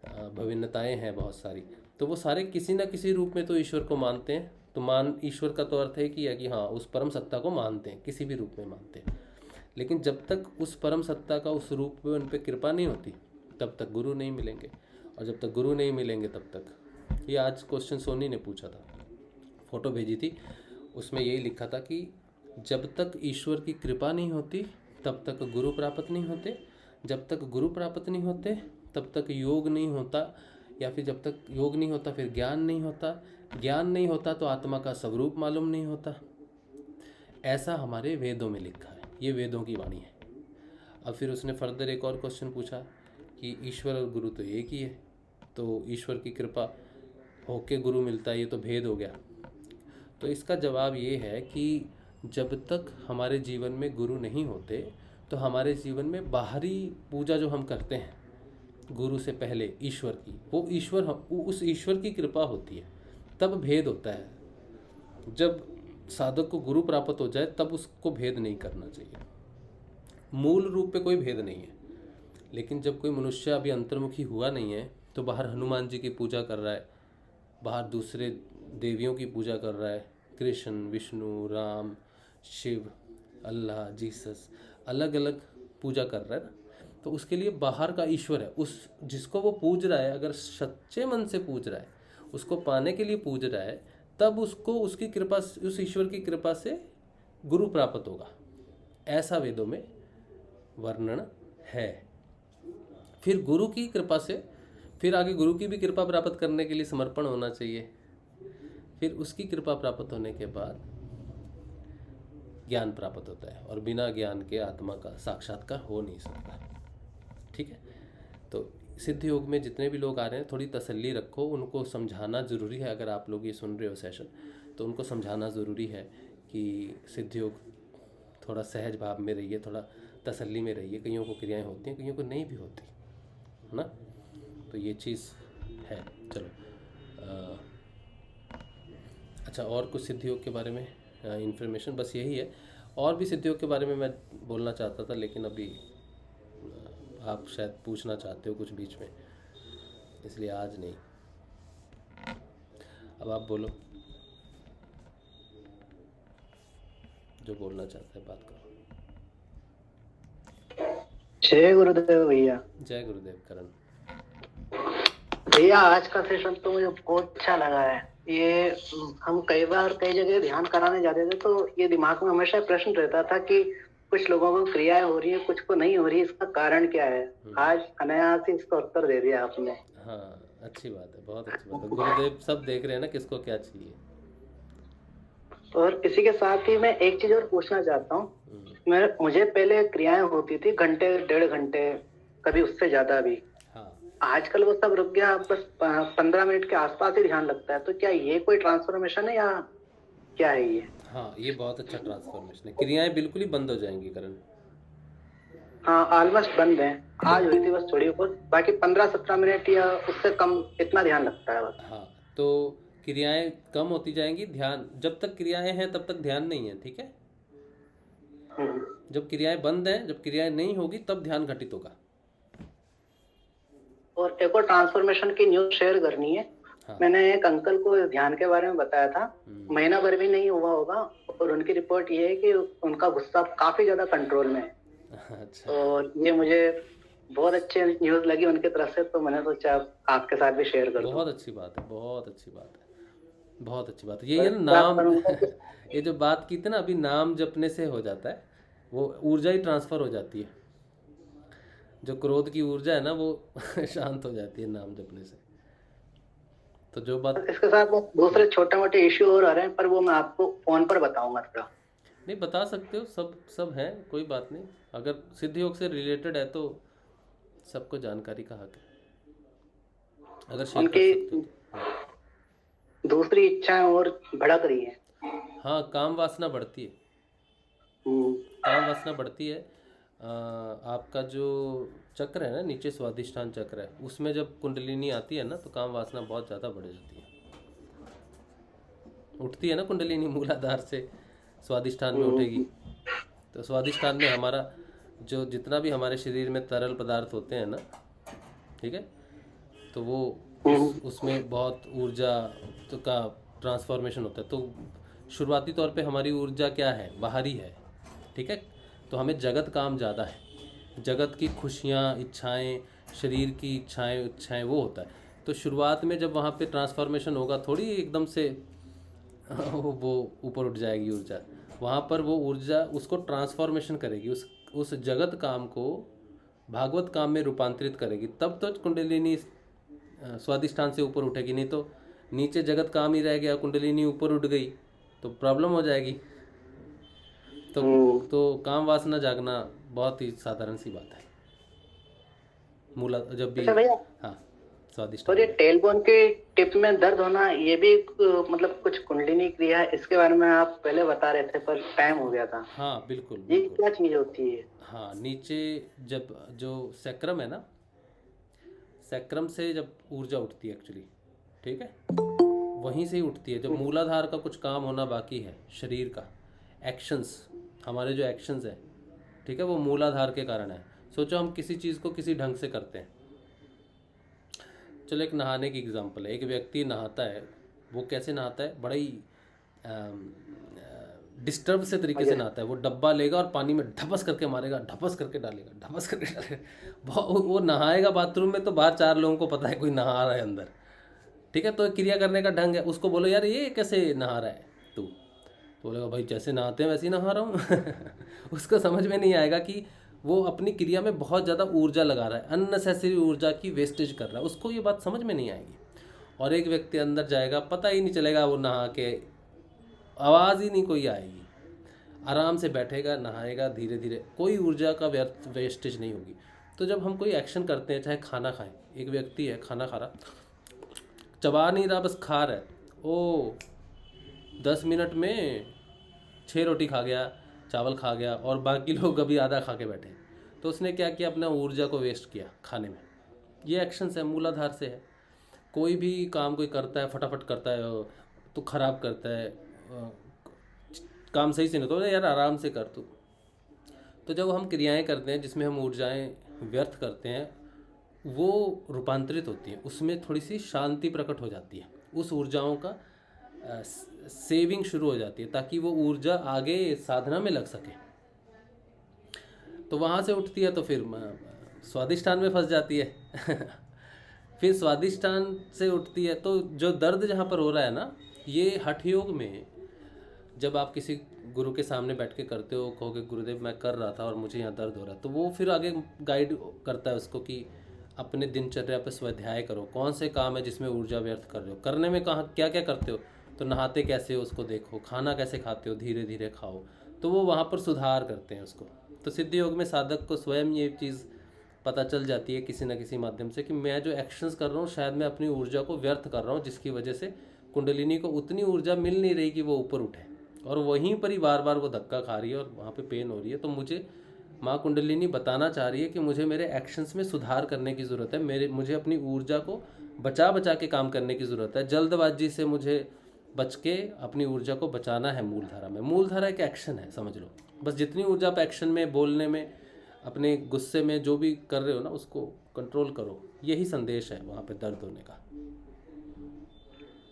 विभिन्नताएं हैं बहुत सारी, तो वो सारे किसी ना किसी रूप में तो ईश्वर को मानते हैं। तो ईश्वर का तो अर्थ है कि हाँ, उस परम सत्ता को मानते हैं, किसी भी रूप में मानते हैं। लेकिन जब तक उस परम सत्ता का उस रूप में उन पर कृपा नहीं होती, तब तक गुरु नहीं मिलेंगे, और जब तक गुरु नहीं मिलेंगे तब तक, ये आज क्वेश्चन सोनी ने पूछा था, फ़ोटो भेजी थी, उसमें यही लिखा था कि जब तक ईश्वर की कृपा नहीं होती तब तक गुरु प्राप्त नहीं होते, जब तक गुरु प्राप्त नहीं होते तब तक योग नहीं होता, या फिर जब तक योग नहीं होता फिर ज्ञान नहीं होता, ज्ञान नहीं होता तो आत्मा का स्वरूप मालूम नहीं होता। ऐसा हमारे वेदों में लिखा है, ये वेदों की वाणी है। अब फिर उसने फर्दर एक और क्वेश्चन पूछा कि ईश्वर और गुरु तो एक ही है, तो ईश्वर की कृपा होके गुरु मिलता है, ये तो भेद हो गया। तो इसका जवाब ये है कि जब तक हमारे जीवन में गुरु नहीं होते तो हमारे जीवन में बाहरी पूजा जो हम करते हैं गुरु से पहले ईश्वर की, वो उस ईश्वर की कृपा होती है, तब भेद होता है। जब साधक को गुरु प्राप्त हो जाए तब उसको भेद नहीं करना चाहिए, मूल रूप पे कोई भेद नहीं है। लेकिन जब कोई मनुष्य अभी अंतर्मुखी हुआ नहीं है तो बाहर हनुमान जी की पूजा कर रहा है, बाहर दूसरे देवियों की पूजा कर रहा है, कृष्ण, विष्णु, राम, शिव, अल्लाह, जीसस, अलग अलग पूजा कर रहा है ना, तो उसके लिए बाहर का ईश्वर है, उस जिसको वो पूज रहा है, अगर सच्चे मन से पूज रहा है, उसको पाने के लिए पूज रहा है, तब उसको उसकी कृपा, उस ईश्वर की कृपा से गुरु प्राप्त होगा, ऐसा वेदों में वर्णन है। फिर गुरु की कृपा से, फिर आगे गुरु की भी कृपा प्राप्त करने के लिए समर्पण होना चाहिए। फिर उसकी कृपा प्राप्त होने के बाद ज्ञान प्राप्त होता है, और बिना ज्ञान के आत्मा का साक्षात्कार हो नहीं सकता। ठीक है, तो सिद्ध योग में जितने भी लोग आ रहे हैं थोड़ी तसल्ली रखो, उनको समझाना ज़रूरी है। अगर आप लोग ये सुन रहे हो सेशन, तो उनको समझाना ज़रूरी है कि सिद्ध योग थोड़ा सहज भाव में रहिए, थोड़ा तसल्ली में रहिए। कईयों को क्रियाएं होती हैं, कईयों को नहीं भी होती है ना, तो ये चीज़ है। चलो अच्छा, और कुछ सिद्ध योग के बारे में इन्फॉर्मेशन बस यही है। और भी सिद्ध योग के बारे में मैं बोलना चाहता था, लेकिन अभी आप शायद पूछना चाहते हो कुछ बीच में, इसलिए आज नहीं। अब आप बोलो, जो बोलना चाहते हैं बात करो। जय गुरुदेव भैया। जय गुरुदेव करण। भैया आज का सेशन तो मुझे बहुत अच्छा लगा है। ये हम कई बार कई जगह ध्यान कराने जाते थे तो ये दिमाग में हमेशा प्रश्न रहता था कि कुछ लोगों को क्रियाएं हो रही है, कुछ को नहीं हो रही, इसका कारण क्या है। आज अनायास ही इसका उत्तर दे दिया आपने। हाँ, अच्छी बात है, बहुत अच्छी बात है। गुरुदेव सब देख रहे हैं ना किसको क्या चाहिए। और इसी के साथ ही मैं एक चीज और पूछना चाहता हूँ। मुझे पहले क्रियाएं होती थी घंटे, 1.5 घंटे, कभी उससे ज्यादा भी। हाँ, आजकल वो सब रुक गया, बस 15 मिनट के आसपास ही ध्यान लगता है। तो क्या ये कोई ट्रांसफॉर्मेशन है या क्या है ये? हाँ, ये बहुत अच्छा ट्रांसफॉर्मेशन है। क्रियाएं बिल्कुल ही बंद हो जाएंगी करण। हाँ, ऑलमोस्ट बंद है। आज हुई थी बस थोड़ी बहुत, बाकी 15-17 मिनट या उससे कम इतना ध्यान लगता है बस। हाँ, तो क्रियाएं कम होती जाएंगी, ध्यान जब तक क्रियाएं हैं तब तक ध्यान नहीं है। ठीक है, जब क्रियाएं बंद हैं, जब क्रियाएं नहीं होगी तब ध्यान घटित होगा। और एक और ट्रांसफॉर्मेशन की न्यूज शेयर करनी है। हाँ। मैंने एक अंकल को ध्यान के बारे में बताया था, महीना भर भी नहीं हुआ होगा, और उनकी रिपोर्ट ये है कि उनका गुस्सा काफी ज्यादा कंट्रोल में है। अच्छा, और ये मुझे बहुत अच्छी न्यूज लगी उनकी तरफ से, तो मैंने सोचा आपके साथ भी शेयर कर दूं। बहुत अच्छी बात है, बहुत अच्छी बात है, बहुत अच्छी बात है। ये ना नाम ये जो बात की थी ना अभी, नाम जपने से हो जाता है, वो ऊर्जा ही ट्रांसफर हो जाती है। जो क्रोध की ऊर्जा है ना वो शांत हो जाती है नाम जपने से। तो जो बात, इसके साथ वो दूसरे छोटे मोटे इश्यू और आ रहे हैं, पर वो मैं आपको फोन पर बताऊंगा थोड़ा। नहीं बता सकते हो, सब है, कोई बात नहीं। अगर सिद्ध योग से रिलेटेड है तो सबको जानकारी का हक है, अगर शेयर कर सकते हो तो। दूसरी इच्छाएं और भड़क रही है। हाँ, काम वासना बढ़ती है, काम वासना बढ़ती है। आपका जो चक्र है ना नीचे, स्वादिष्ठान चक्र है, उसमें जब कुंडलिनी आती है ना तो काम वासना बहुत ज़्यादा बढ़ जाती है। उठती है ना कुंडलिनी मूलाधार से, स्वादिष्ठान में उठेगी, तो स्वादिष्ठान में हमारा जो जितना भी हमारे शरीर में तरल पदार्थ होते हैं ना, ठीक है, तो वो उसमें बहुत ऊर्जा का ट्रांसफॉर्मेशन होता है। तो शुरुआती तौर पे हमारी ऊर्जा क्या है, बाहरी है। ठीक है, तो हमें जगत काम ज़्यादा है, जगत की खुशियाँ, इच्छाएं, शरीर की इच्छाएं वो होता है। तो शुरुआत में जब वहाँ पे ट्रांसफॉर्मेशन होगा, थोड़ी एकदम से वो ऊपर उठ जाएगी ऊर्जा, वहाँ पर वो ऊर्जा उसको ट्रांसफॉर्मेशन करेगी, उस जगत काम को भागवत काम में रूपांतरित करेगी, तब तो कुंडलिनी स्वादिष्ठान से ऊपर उठेगी। नहीं तो नीचे जगत काम ही रह गया, कुंडलिनी ऊपर उठ गई तो प्रॉब्लम हो जाएगी। तो काम वासना जागना बहुत ही साधारण सी बात है। मूला जब भी, अच्छा भैया, हाँ स्वादिष्ट और ये आहार है। टेल बोन के टिप में दर्द होना ये भी मतलब कुछ कुंडलिनी क्रिया है, इसके बारे में आप पहले बता रहे थे पर टाइम हो गया था। हाँ बिल्कुल ये बिल्कुल। क्या चीज होती है? हाँ, नीचे जब जो सैक्रम है ना, सैक्रम से जब ऊर्जा उठती है एक्चुअली, ठीक है, वहीं से ही उठती है। जब मूलाधार का कुछ काम होना बाकी है, शरीर का एक्शंस, हमारे जो एक्शंस है, ठीक है, वो मूलाधार के कारण है। सोचो हम किसी चीज़ को किसी ढंग से करते हैं। चलो एक नहाने की एग्जांपल है। एक व्यक्ति नहाता है, वो कैसे नहाता है, बड़ा ही डिस्टर्ब से तरीके से नहाता है। वो डब्बा लेगा और पानी में ढपस करके मारेगा, ढपस करके डालेगा, ढपस करके डालेगा। वो नहाएगा बाथरूम में तो बाहर 4 लोगों को पता है कोई नहा रहा है अंदर, ठीक है। तो एक क्रिया करने का ढंग है। उसको बोलो यार ये कैसे नहा रहा है तू, तो बोलेगा भाई जैसे नहाते हैं वैसे ही नहा रहा हूँ। उसको समझ में नहीं आएगा कि वो अपनी क्रिया में बहुत ज़्यादा ऊर्जा लगा रहा है, अननेसेसरी ऊर्जा की वेस्टेज कर रहा है। उसको ये बात समझ में नहीं आएगी। और एक व्यक्ति अंदर जाएगा, पता ही नहीं चलेगा, वो नहा के आवाज़ ही नहीं कोई आएगी, आराम से बैठेगा, नहाएगा, धीरे धीरे, कोई ऊर्जा का व्यर्थ वेस्टेज नहीं होगी। तो जब हम कोई एक्शन करते हैं, चाहे खाना खाएं, एक व्यक्ति है खाना खा रहा, चबा नहीं रहा, बस खा रहा है, ओ 10 मिनट में 6 रोटी खा गया, चावल खा गया, और बाकी लोग अभी आधा खा के बैठे। तो उसने क्या किया, अपना ऊर्जा को वेस्ट किया खाने में। ये एक्शंस है, मूलाधार से है। कोई भी काम कोई करता है, फटाफट करता है तो ख़राब करता है, काम सही से नहीं, तो यार आराम से कर तू। तो जब हम क्रियाएं करते हैं जिसमें हम ऊर्जाएं व्यर्थ करते हैं, वो रूपांतरित होती हैं, उसमें थोड़ी सी शांति प्रकट हो जाती है, उस ऊर्जाओं का सेविंग शुरू हो जाती है, ताकि वो ऊर्जा आगे साधना में लग सके। तो वहाँ से उठती है तो फिर स्वादिष्टान में फंस जाती है। फिर स्वादिष्टान से उठती है तो जो दर्द जहाँ पर हो रहा है ना, ये हठ योग में जब आप किसी गुरु के सामने बैठ के करते हो, कहोगे गुरुदेव मैं कर रहा था और मुझे यहाँ दर्द हो रहा है, तो वो फिर आगे गाइड करता है उसको कि अपने दिनचर्या पर स्वाध्याय करो, कौन से काम है जिसमें ऊर्जा व्यर्थ कर रहे हो, करने में कहाँ क्या क्या करते हो, तो नहाते कैसे हो उसको देखो, खाना कैसे खाते हो, धीरे धीरे खाओ। तो वो वहाँ पर सुधार करते हैं उसको। तो सिद्ध योग में साधक को स्वयं ये चीज़ पता चल जाती है किसी न किसी माध्यम से कि मैं जो एक्शंस कर रहा हूँ शायद मैं अपनी ऊर्जा को व्यर्थ कर रहा हूँ, जिसकी वजह से कुंडलिनी को उतनी ऊर्जा मिल नहीं रही कि वो ऊपर उठे, और वहीं पर ही बार बार वो धक्का खा रही है और वहाँ पे पेन हो रही है। तो मुझे माँ कुंडलिनी बताना चाह रही है कि मुझे मेरे एक्शंस में सुधार करने की ज़रूरत है, मुझे अपनी ऊर्जा को बचा बचा के काम करने की ज़रूरत है। जल्दबाजी से मुझे बच के अपनी ऊर्जा को बचाना है मूलधारा में। मूलधारा एक एक्शन है, समझ लो। बस जितनी ऊर्जा आप एक्शन में, बोलने में, अपने गुस्से में जो भी कर रहे हो ना, उसको कंट्रोल करो। यही संदेश है वहाँ पे दर्द होने का।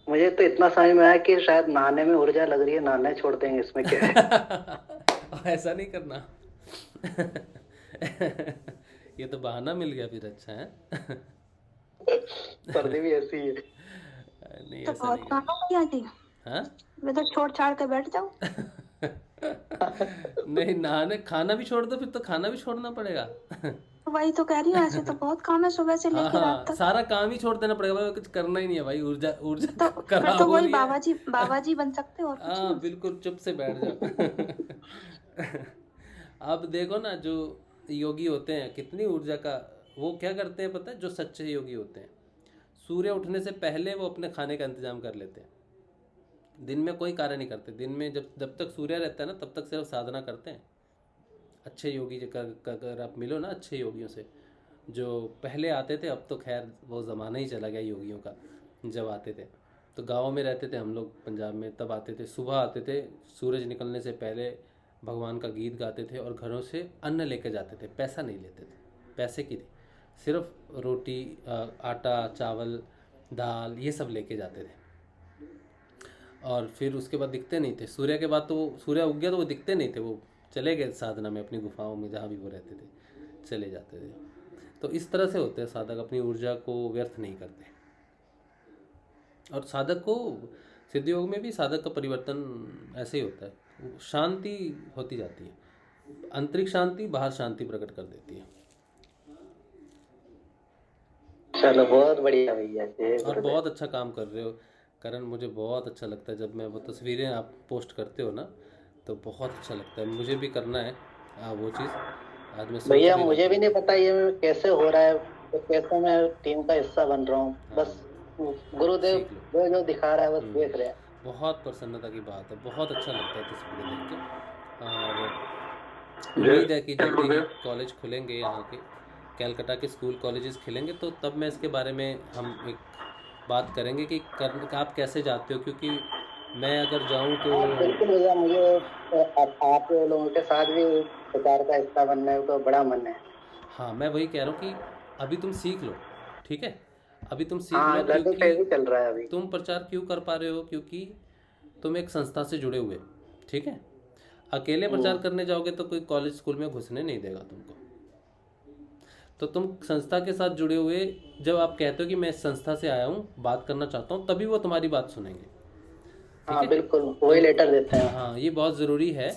मुझे तो इतना समझ में आया कि शायद नहाने में ऊर्जा लग रही है, नहाने छोड़ देंगे, इसमें क्या है? ऐसा नहीं करना। ये तो बहाना मिल गया फिर, अच्छा है। सर्दी भी ऐसी है। नहीं तो ऐसा बहुत नहीं काम है। किया थी, हाँ मैं तो छोड़ छाड़ के बैठ जाऊं। नहीं, नहाने खाना भी छोड़ दो, फिर तो खाना भी छोड़ना पड़ेगा। तो वही तो कह रही हूँ, ऐसे तो बहुत काम है सुबह से हाँ लेकर रात हाँ, तक। सारा काम ही छोड़ देना पड़ेगा भाई, कुछ करना ही नहीं है भाई। ऊर्जा तो फिर खराब तो हो वही रही है। बाबा जी बन सकते हो और कुछ हाँ नहीं। बिल्कुल, चुप से बैठ जाओ। अब देखो ना, जो योगी होते हैं कितनी ऊर्जा का, वो क्या करते हैं पता है, जो सच्चे योगी होते हैं, सूर्य उठने से पहले वो अपने खाने का इंतजाम कर लेते हैं। दिन में कोई कार्य नहीं करते। दिन में जब तक सूर्य रहता है ना, तब तक सिर्फ साधना करते हैं। अच्छे योगी अगर आप मिलो ना अच्छे योगियों से, जो पहले आते थे, अब तो खैर वो ज़माना ही चला गया योगियों का। जब आते थे तो गाँव में रहते थे हम लोग पंजाब में, तब आते थे, सुबह आते थे, सूरज निकलने से पहले भगवान का गीत गाते थे और घरों से अन्न लेकर जाते थे। पैसा नहीं लेते थे, पैसे की थी, सिर्फ रोटी, आटा, चावल, दाल, ये सब लेके जाते थे। और फिर उसके बाद दिखते नहीं थे। सूर्य के बाद तो सूर्य उग गया तो वो दिखते नहीं थे, वो चले गए साधना में, अपनी गुफाओं में जहाँ भी वो रहते थे, चले जाते थे। तो इस तरह से होते हैं साधक, अपनी ऊर्जा को व्यर्थ नहीं करते। और साधक को सिद्ध योग में भी साधक का परिवर्तन ऐसे ही होता है, शांति होती जाती है, आंतरिक शांति बाहर शांति प्रकट कर देती है। चलो बहुत बढ़िया भैया, और बहुत अच्छा काम कर रहे हो करण, मुझे बहुत अच्छा लगता है जब मैं वो तस्वीरें आप पोस्ट करते हो ना, तो बहुत अच्छा लगता है। मुझे भी करना है वो चीज़। आज मैं भैया, मुझे भी नहीं पता ये कैसे हो रहा है, तो कैसे मैं टीम का हिस्सा बन रहा हूँ, बस गुरुदेव सीख लो। जो जो दिखा रहा है बस देख रहे हैं। बहुत प्रसन्नता की बात है, बहुत अच्छा लगता है तस्वीरें देख के। और उम्मीद है कि जब भी कॉलेज खुलेंगे यहाँ के, कैलकाटा के स्कूल कॉलेजेस खुलेंगे, तो तब मैं इसके बारे में हम एक बात करेंगे कि आप कैसे जाते हो, क्योंकि मैं अगर जाऊँ तो हाँ बिल्कुल भैया, मुझे आप लोगों के साथ भी प्रचार का हिस्सा बनने का बड़ा मन है। हाँ, मैं वही कह रहा हूँ कि अभी तुम सीख लो, ठीक है, अभी तुम सीख हाँ लो, लर्निंग फेज ही चल रहा है अभी। तुम प्रचार क्यों कर पा रहे हो, क्योंकि तुम एक संस्था से जुड़े हुए, ठीक है। अकेले प्रचार करने जाओगे तो कोई कॉलेज स्कूल में घुसने नहीं देगा तुमको। तो तुम संस्था के साथ जुड़े हुए, जब आप कहते हो कि मैं इस संस्था से आया हूँ, बात करना चाहता हूँ, तभी वो तुम्हारी बात सुनेंगे। हाँ बिल्कुल, वही लेटर देते हैं। हाँ, ये बहुत ज़रूरी है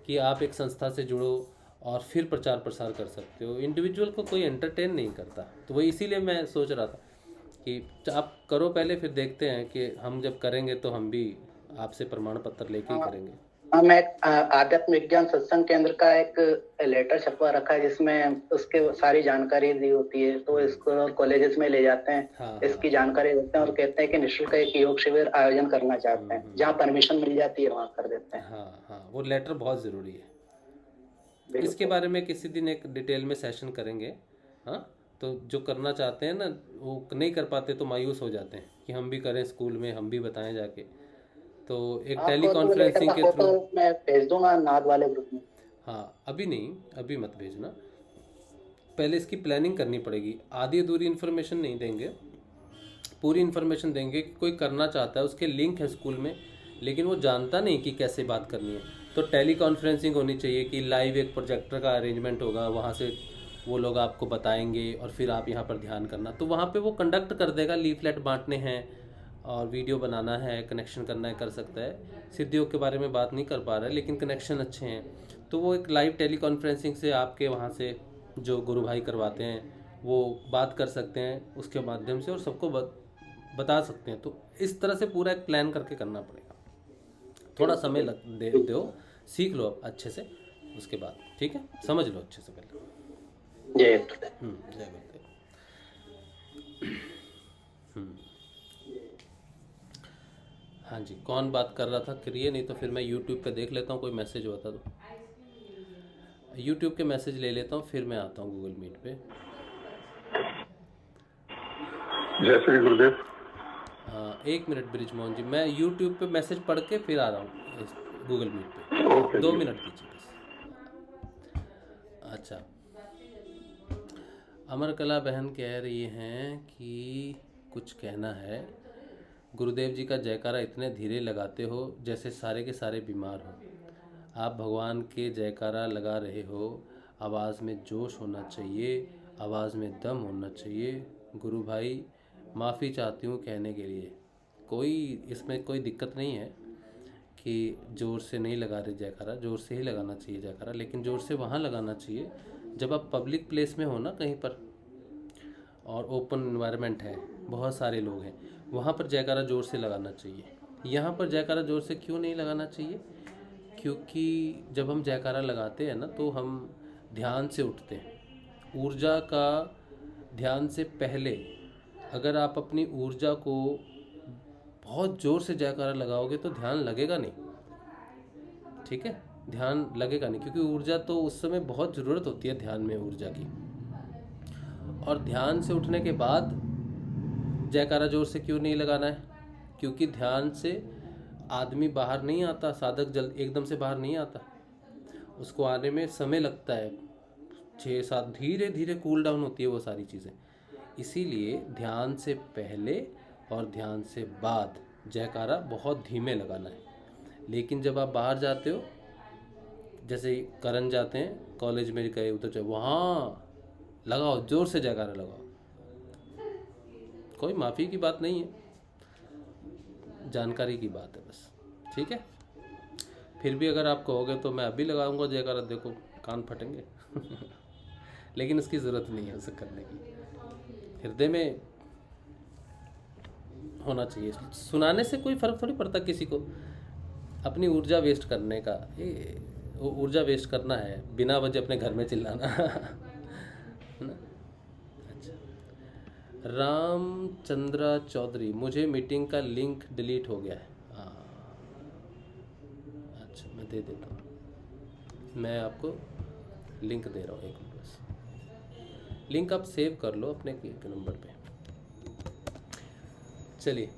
कि आप एक संस्था से जुड़ो और फिर प्रचार प्रसार कर सकते हो। इंडिविजुअल को कोई एंटरटेन नहीं करता, तो वही इसीलिए मैं सोच रहा था कि आप करो पहले, फिर देखते हैं कि हम जब करेंगे तो हम भी आपसे प्रमाण पत्र लेके ही करेंगे। हाँ, मैं आध्यात्म विज्ञान सत्संग केंद्र का एक लेटर छपवा रखा है जिसमें उसके सारी जानकारी दी होती है, तो इसको कॉलेजेस में ले जाते हैं। हाँ, इसकी जानकारी देते हैं और कहते हैं कि निःशुल्क एक योग शिविर आयोजन करना चाहते हैं, जहाँ परमिशन मिल जाती है वहाँ कर देते हैं। हाँ हाँ, वो लेटर बहुत ज़रूरी है। इसके बारे में किसी दिन एक डिटेल में सेशन करेंगे। हाँ, तो जो करना चाहते हैं ना, वो नहीं कर पाते तो मायूस हो जाते हैं कि हम भी करें स्कूल में, हम भी बताएं जाके। तो एक टेली कॉन्फ्रेंसिंग के थ्रू मैं भेज दूंगा नाद वाले ग्रुप में। हाँ, अभी नहीं, अभी मत भेजना, पहले इसकी प्लानिंग करनी पड़ेगी। आधी अधूरी इन्फॉर्मेशन नहीं देंगे, पूरी इन्फॉर्मेशन देंगे कि कोई करना चाहता है, उसके लिंक है स्कूल में, लेकिन वो जानता नहीं कि कैसे बात करनी है। तो टेली कॉन्फ्रेंसिंग होनी चाहिए कि लाइव एक प्रोजेक्टर का अरेंजमेंट होगा, वहाँ से वो लोग आपको बताएंगे और फिर आप यहाँ पर ध्यान करना। तो वहाँ पे वो कंडक्ट कर देगा, लीफलेट बांटने हैं और वीडियो बनाना है, कनेक्शन करना है, कर सकता है। सिद्धियों के बारे में बात नहीं कर पा रहा है, लेकिन कनेक्शन अच्छे हैं, तो वो एक लाइव टेली कॉन्फ्रेंसिंग से आपके वहाँ से जो गुरु भाई करवाते हैं वो बात कर सकते हैं उसके माध्यम से, और सबको बता सकते हैं। तो इस तरह से पूरा एक प्लान करके करना पड़ेगा। थोड़ा समय दे दो, सीख लो अच्छे से, उसके बाद ठीक है, समझ लो अच्छे से पहले। जय जय गुरुदेव। हाँ जी, कौन बात कर रहा था करिए, नहीं तो फिर मैं यूट्यूब पे देख लेता हूँ, कोई मैसेज होता तो यूट्यूब के मैसेज ले लेता हूँ, फिर मैं आता हूँ गूगल मीट पे। जय श्री गुरुदेव। एक मिनट ब्रिजमोहन जी, मैं यूट्यूब पे मैसेज पढ़ के फिर आ रहा हूँ गूगल मीट पे। 2 मिनट दीजिए बस। अच्छा, अमर कला बहन कह रही हैं कि कुछ कहना है। गुरुदेव जी का जयकारा इतने धीरे लगाते हो जैसे सारे के सारे बीमार हो। आप भगवान के जयकारा लगा रहे हो, आवाज़ में जोश होना चाहिए, आवाज़ में दम होना चाहिए। गुरु भाई माफ़ी चाहती हूँ कहने के लिए, इसमें कोई दिक्कत नहीं है कि ज़ोर से नहीं लगा रहे जयकारा, ज़ोर से ही लगाना चाहिए जयकारा, लेकिन ज़ोर से वहाँ लगाना चाहिए जब आप पब्लिक प्लेस में हो ना, कहीं पर, और ओपन इन्वायरमेंट है, बहुत सारे लोग हैं, वहाँ पर जयकारा ज़ोर से लगाना चाहिए। यहाँ पर जयकारा ज़ोर से क्यों नहीं लगाना चाहिए? क्योंकि जब हम जयकारा लगाते हैं ना, तो हम ध्यान से उठते हैं। ऊर्जा का ध्यान से पहले अगर आप अपनी ऊर्जा को बहुत ज़ोर से जयकारा लगाओगे तो ध्यान लगेगा नहीं, ठीक है, ध्यान लगेगा नहीं, क्योंकि ऊर्जा तो उस समय बहुत ज़रूरत होती है ध्यान में ऊर्जा की। और ध्यान से उठने के बाद जयकारा ज़ोर से क्यों नहीं लगाना है? क्योंकि ध्यान से आदमी बाहर नहीं आता, साधक जल्द एकदम से बाहर नहीं आता, उसको आने में समय लगता है, 6-7, धीरे धीरे कूल डाउन होती है वो सारी चीज़ें। इसीलिए ध्यान से पहले और ध्यान से बाद जयकारा बहुत धीमे लगाना है। लेकिन जब आप बाहर जाते हो, जैसे करन जाते हैं, कॉलेज में गए उधर, वहाँ लगाओ, ज़ोर से जयकारा लगाओ, कोई माफ़ी की बात नहीं है, जानकारी की बात है बस, ठीक है। फिर भी अगर आप कहोगे तो मैं अभी लगाऊंगा जयकारा, देखो कान फटेंगे लेकिन उसकी ज़रूरत नहीं है उसे करने की, हृदय में होना चाहिए। सुनाने से कोई फ़र्क थोड़ी पड़ता किसी को, अपनी ऊर्जा वेस्ट करने का, ये ऊर्जा वेस्ट करना है बिना वजह अपने घर में चिल्लाना है ना। अच्छा, रामचंद्र चौधरी, मुझे मीटिंग का लिंक डिलीट हो गया है। अच्छा, मैं दे देता हूँ, मैं आपको लिंक दे रहा हूँ, एक मिनट बस। लिंक आप सेव कर लो अपने नंबर पे। चलिए,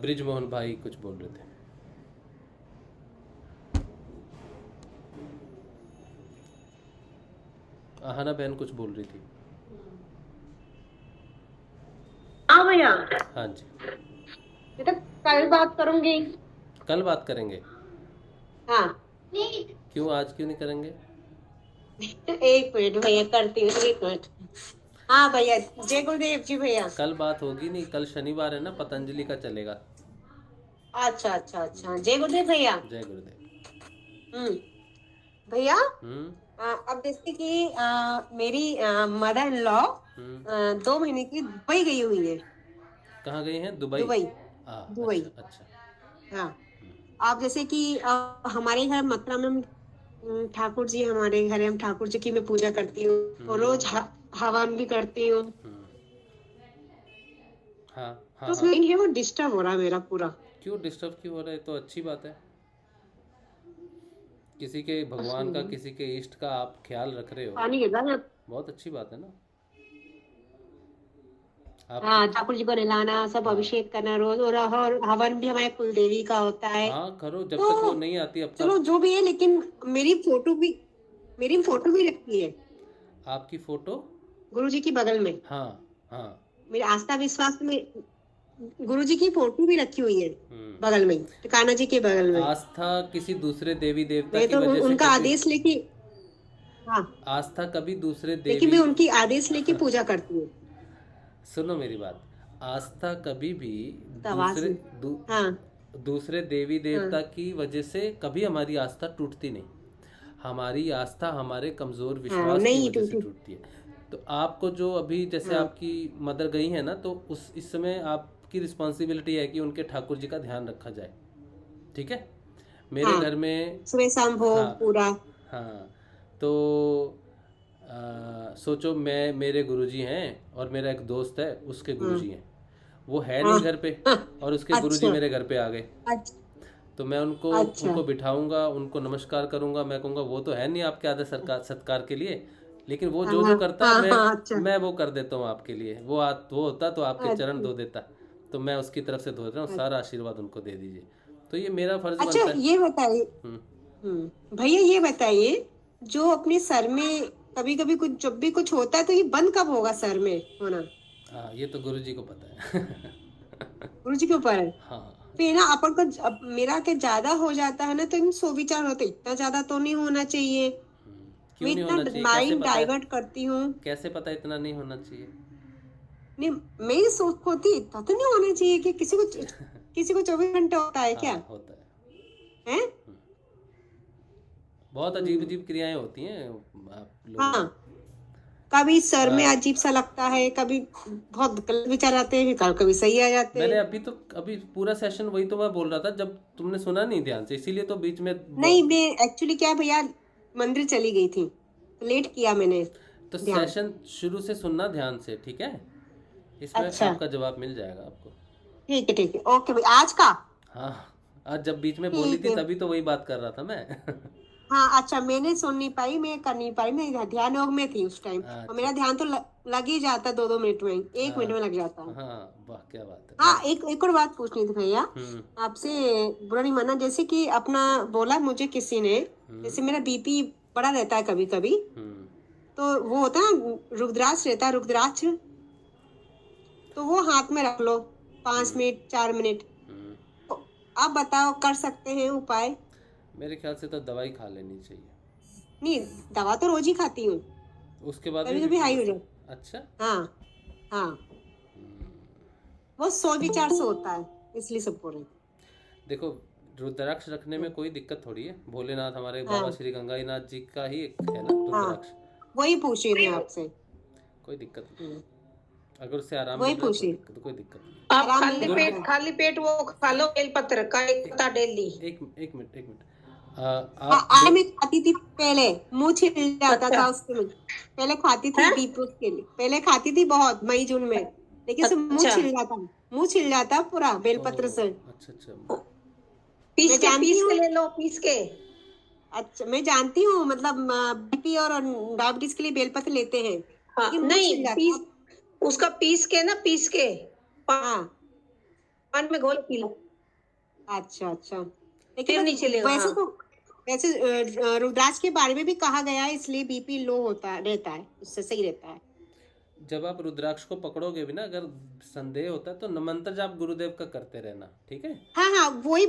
ब्रिजमोहन भाई कुछ बोल रहे थे। आहाना बहन कुछ बोल रही थी। हाँ भैया, हाँ जी, मैं तो कल बात करूंगी। कल बात करेंगे। हाँ, क्यों, आज क्यों नहीं करेंगे? एक मिनट भैया, करती हूँ, एक मिनट। हाँ भैया, जय गुरुदेव जी भैया। कल बात होगी नहीं, कल शनिवार है ना, पतंजलि का चलेगा। अच्छा अच्छा अच्छा, जय गुरुदेव भैया। जय गुरुदेव। भैया, हम्म अब जैसे कि मेरी मदर इन लॉ हम्म 2 महीने की दुबई गई हुई है। कहाँ गई हैं? दुबई। Dubai, Dubai. अच्छा अच्छा। हाँ, आप जैसे कि हमारे घर मथुरा में ठाकुर जी, हमारे घर हम ठाकुर जी की मैं पूजा करती हूँ और रोज हवन भी करती हूँ। हाँ तो हाँ उसमें हाँ। ये वो डिस्टर्ब हो रहा है मेरा पूरा। क्यों डिस्टर्ब क्यों हो रहा है? तो अच्छी बात है, किसी के भगवान का, किसी के इष्ट का आप ख्याल रख रहे हो, पानी गिर रहा है। बहुत अच्छी बात है ना। आप हाँ, ठाकुर जी को नहलाना, सब हाँ अभिषेक करना रोज, और हवन भी हमारे कुल देवी का होता है। हाँ करो, जब तो तक वो नहीं आती अब चलो तक। जो भी है, लेकिन मेरी फोटो भी रखी है आपकी फोटो? गुरु जी की बगल में। हाँ हाँ। मेरे आस्था विश्वास में गुरु जी की फोटो भी रखी हुई है बगल में, टिकाना जी के बगल में। आस्था किसी दूसरे देवी देवता मैं की तो वजह से उनका कभी, आदेश लेके, हाँ, आस्था कभी दूसरे लेकिन देवी मैं उनकी आदेश लेके पूजा करती हूँ। सुनो मेरी बात, आस्था कभी भी आवाज दूसरे में। हाँ दूसरे देवी देवता हाँ की वजह से कभी हमारी आस्था टूटती नहीं। हमारी आस्था हमारे कमज़ोर हाँ, विश्वास की नहीं वजह से टूटी। टूटती है। तो आपको जो अभी, जैसे हाँ आपकी मदर गई है ना, तो उस इस समय आपकी रिस्पॉन्सिबिलिटी है कि उनके ठाकुर जी का ध्यान रखा जाए, ठीक है? मेरे हाँ, घर में, सुबह शाम भोग हाँ पूरा। हाँ, तो सोचो, मैं, मेरे गुरुजी हैं और मेरा एक दोस्त है, उसके हाँ गुरुजी हैं, वो है हाँ नहीं घर पे, हाँ, और उसके गुरुजी अच्छा मेरे घर पे आ गए। अच्छा तो मैं उनको अच्छा। उनको बिठाऊंगा, उनको नमस्कार करूंगा, मैं कहूँगा वो तो है नहीं आपके आदर सत्कार सत्कार के लिए, लेकिन वो हाँ जो जो हाँ करता है हाँ मैं हाँ, अच्छा मैं वो कर देता हूँ आपके लिए। वो होता तो आपके चरण अच्छा धो देता, तो मैं उसकी तरफ से धो देता हूँ, अच्छा। सारा आशीर्वाद उनको दे दीजिए। तो ये मेरा फर्ज अच्छा, बनता है। ये बताइए, भैया ये बताइए, जो अपने सर में कभी कभी कुछ, जब भी कुछ होता है तो ये बंद कब होगा सर में होना? हाँ, ये तो गुरु जी को पता है। गुरु जी के ऊपर है। हाँ, फिर ना अपन को अब मेरा के ज्यादा हो जाता है ना, तो इन सो विचार होते, इतना ज्यादा तो नहीं होना चाहिए। मैं क्यों नहीं इतना होना चाहिए? कैसे माइंड पता है? डाइवर्ट करती हूँ। कैसे पता इतना नहीं होना चाहिए? नहीं, मैं ये सोच होती, इतना तो नहीं होना चाहिए कि किसी को 24 घंटे होता है क्या? हाँ, होता है। है? बहुत अजीब अजीब क्रियाएं होती हैं आप लोगों हाँ, में। कभी सर में अजीब सा लगता है, कभी बहुत गलत विचार आते हैं, कभी सही आ जाते मैंने हैं। अभी पूरा सेशन वही तो मैं बोल रहा था, जब तुमने सुना नहीं ध्यान से, इसीलिए तो बीच में नहीं, मैं एक्चुअली क्या भैया, मंदिर चली गई थी, लेट किया मैंने तो ध्यान। सेशन शुरू से सुनना ध्यान से, ठीक है? इसमें अच्छा, आपका जवाब मिल जाएगा आपको। ठीक है, ओके भाई, आज का। हाँ, आज जब बीच में बोली ठीक थी है। तभी तो वही बात कर रहा था मैं। हाँ अच्छा, मैंने सुन नहीं पाई, मैं कर नहीं पाई, मैं ध्यान योग में थी उस टाइम, और अच्छा मेरा ध्यान तो लग ही जाता 2-2 मिनट में, 1 मिनट में लग जाता है। हाँ, वाह क्या बात है। हाँ, एक और बात पूछनी थी भैया हम्म आपसे, बुरा नहीं मानना, जैसे कि अपना बोला मुझे किसी ने, जैसे मेरा बीपी बढ़ा रहता है कभी कभी, हम्म तो वो होता है ना, रुद्राक्ष रहता है, रुद्राक्ष, तो वो हाथ में रख लो 5 मिनट 4 मिनट, हम्म। तो आप बताओ, कर सकते हैं उपाय? मेरे ख्याल से तो दवाई खा लेनी चाहिए, नहीं, दवा तो रोज ही खाती हूँ, उसके बाद कभी भी कभी हाई हो BP जाए। अच्छा। हाँ हाँ, वो 100 विचार से होता है, इसलिए सब बोल रहे हैं। देखो, रुद्राक्ष रखने में कोई दिक्कत थोड़ी है, भोलेनाथ हमारे हाँ बाबा श्री गंगाईनाथ जी का ही एक है ना हाँ, रुद्राक्ष, वही पूछ रही थी आपसे। कोई दिक्कत नहीं। अगर उससे आराम वही मिल रहा है पूछी। तो कोई दिक्कत नहीं। आप आराम खाली मिल पेट रहा है। खाली पेट वो खा लो, बेलपत्र का 1 पत्ता डेली। एक मिनट हाँ, आप मैं खाती थी पहले, मुंह छिल जाता अच्छा था उसके में, पहले खाती थी है? बीपरूट के लिए, पहले खाती थी बहुत, मई जून में, लेकिन उससे अच्छा। मुंह छिल जाता पूरा बेलपत्र से। अच्छा अच्छा। पीस मैं के जानती पीस हूँ। के ले लो, पीस के। अच्छा, मैं जानती हूँ, मतलब बीपी और डायबिटीज के लिए बेलपत्र लेते हैं, हाँ लेकिन मुंह नहीं, छिल जाता। पीस उसका पीस के ना, पीस के हाँ, पान में घोल पी लो, अच्छा अच्छा। फिर लेकिन नहीं चलेगा। वैसे हाँ तो वैसे रुद्राक्ष के बारे में भी कहा गया है, इसलिए बीपी लो रहता है, उससे सही रहता है। जब आप रुद्राक्ष को पकड़ोगे भी ना, अगर संदेह होता है तो नमंत्र जाप गुरुदेव का करते रहना, ठीक है। हाँ, वही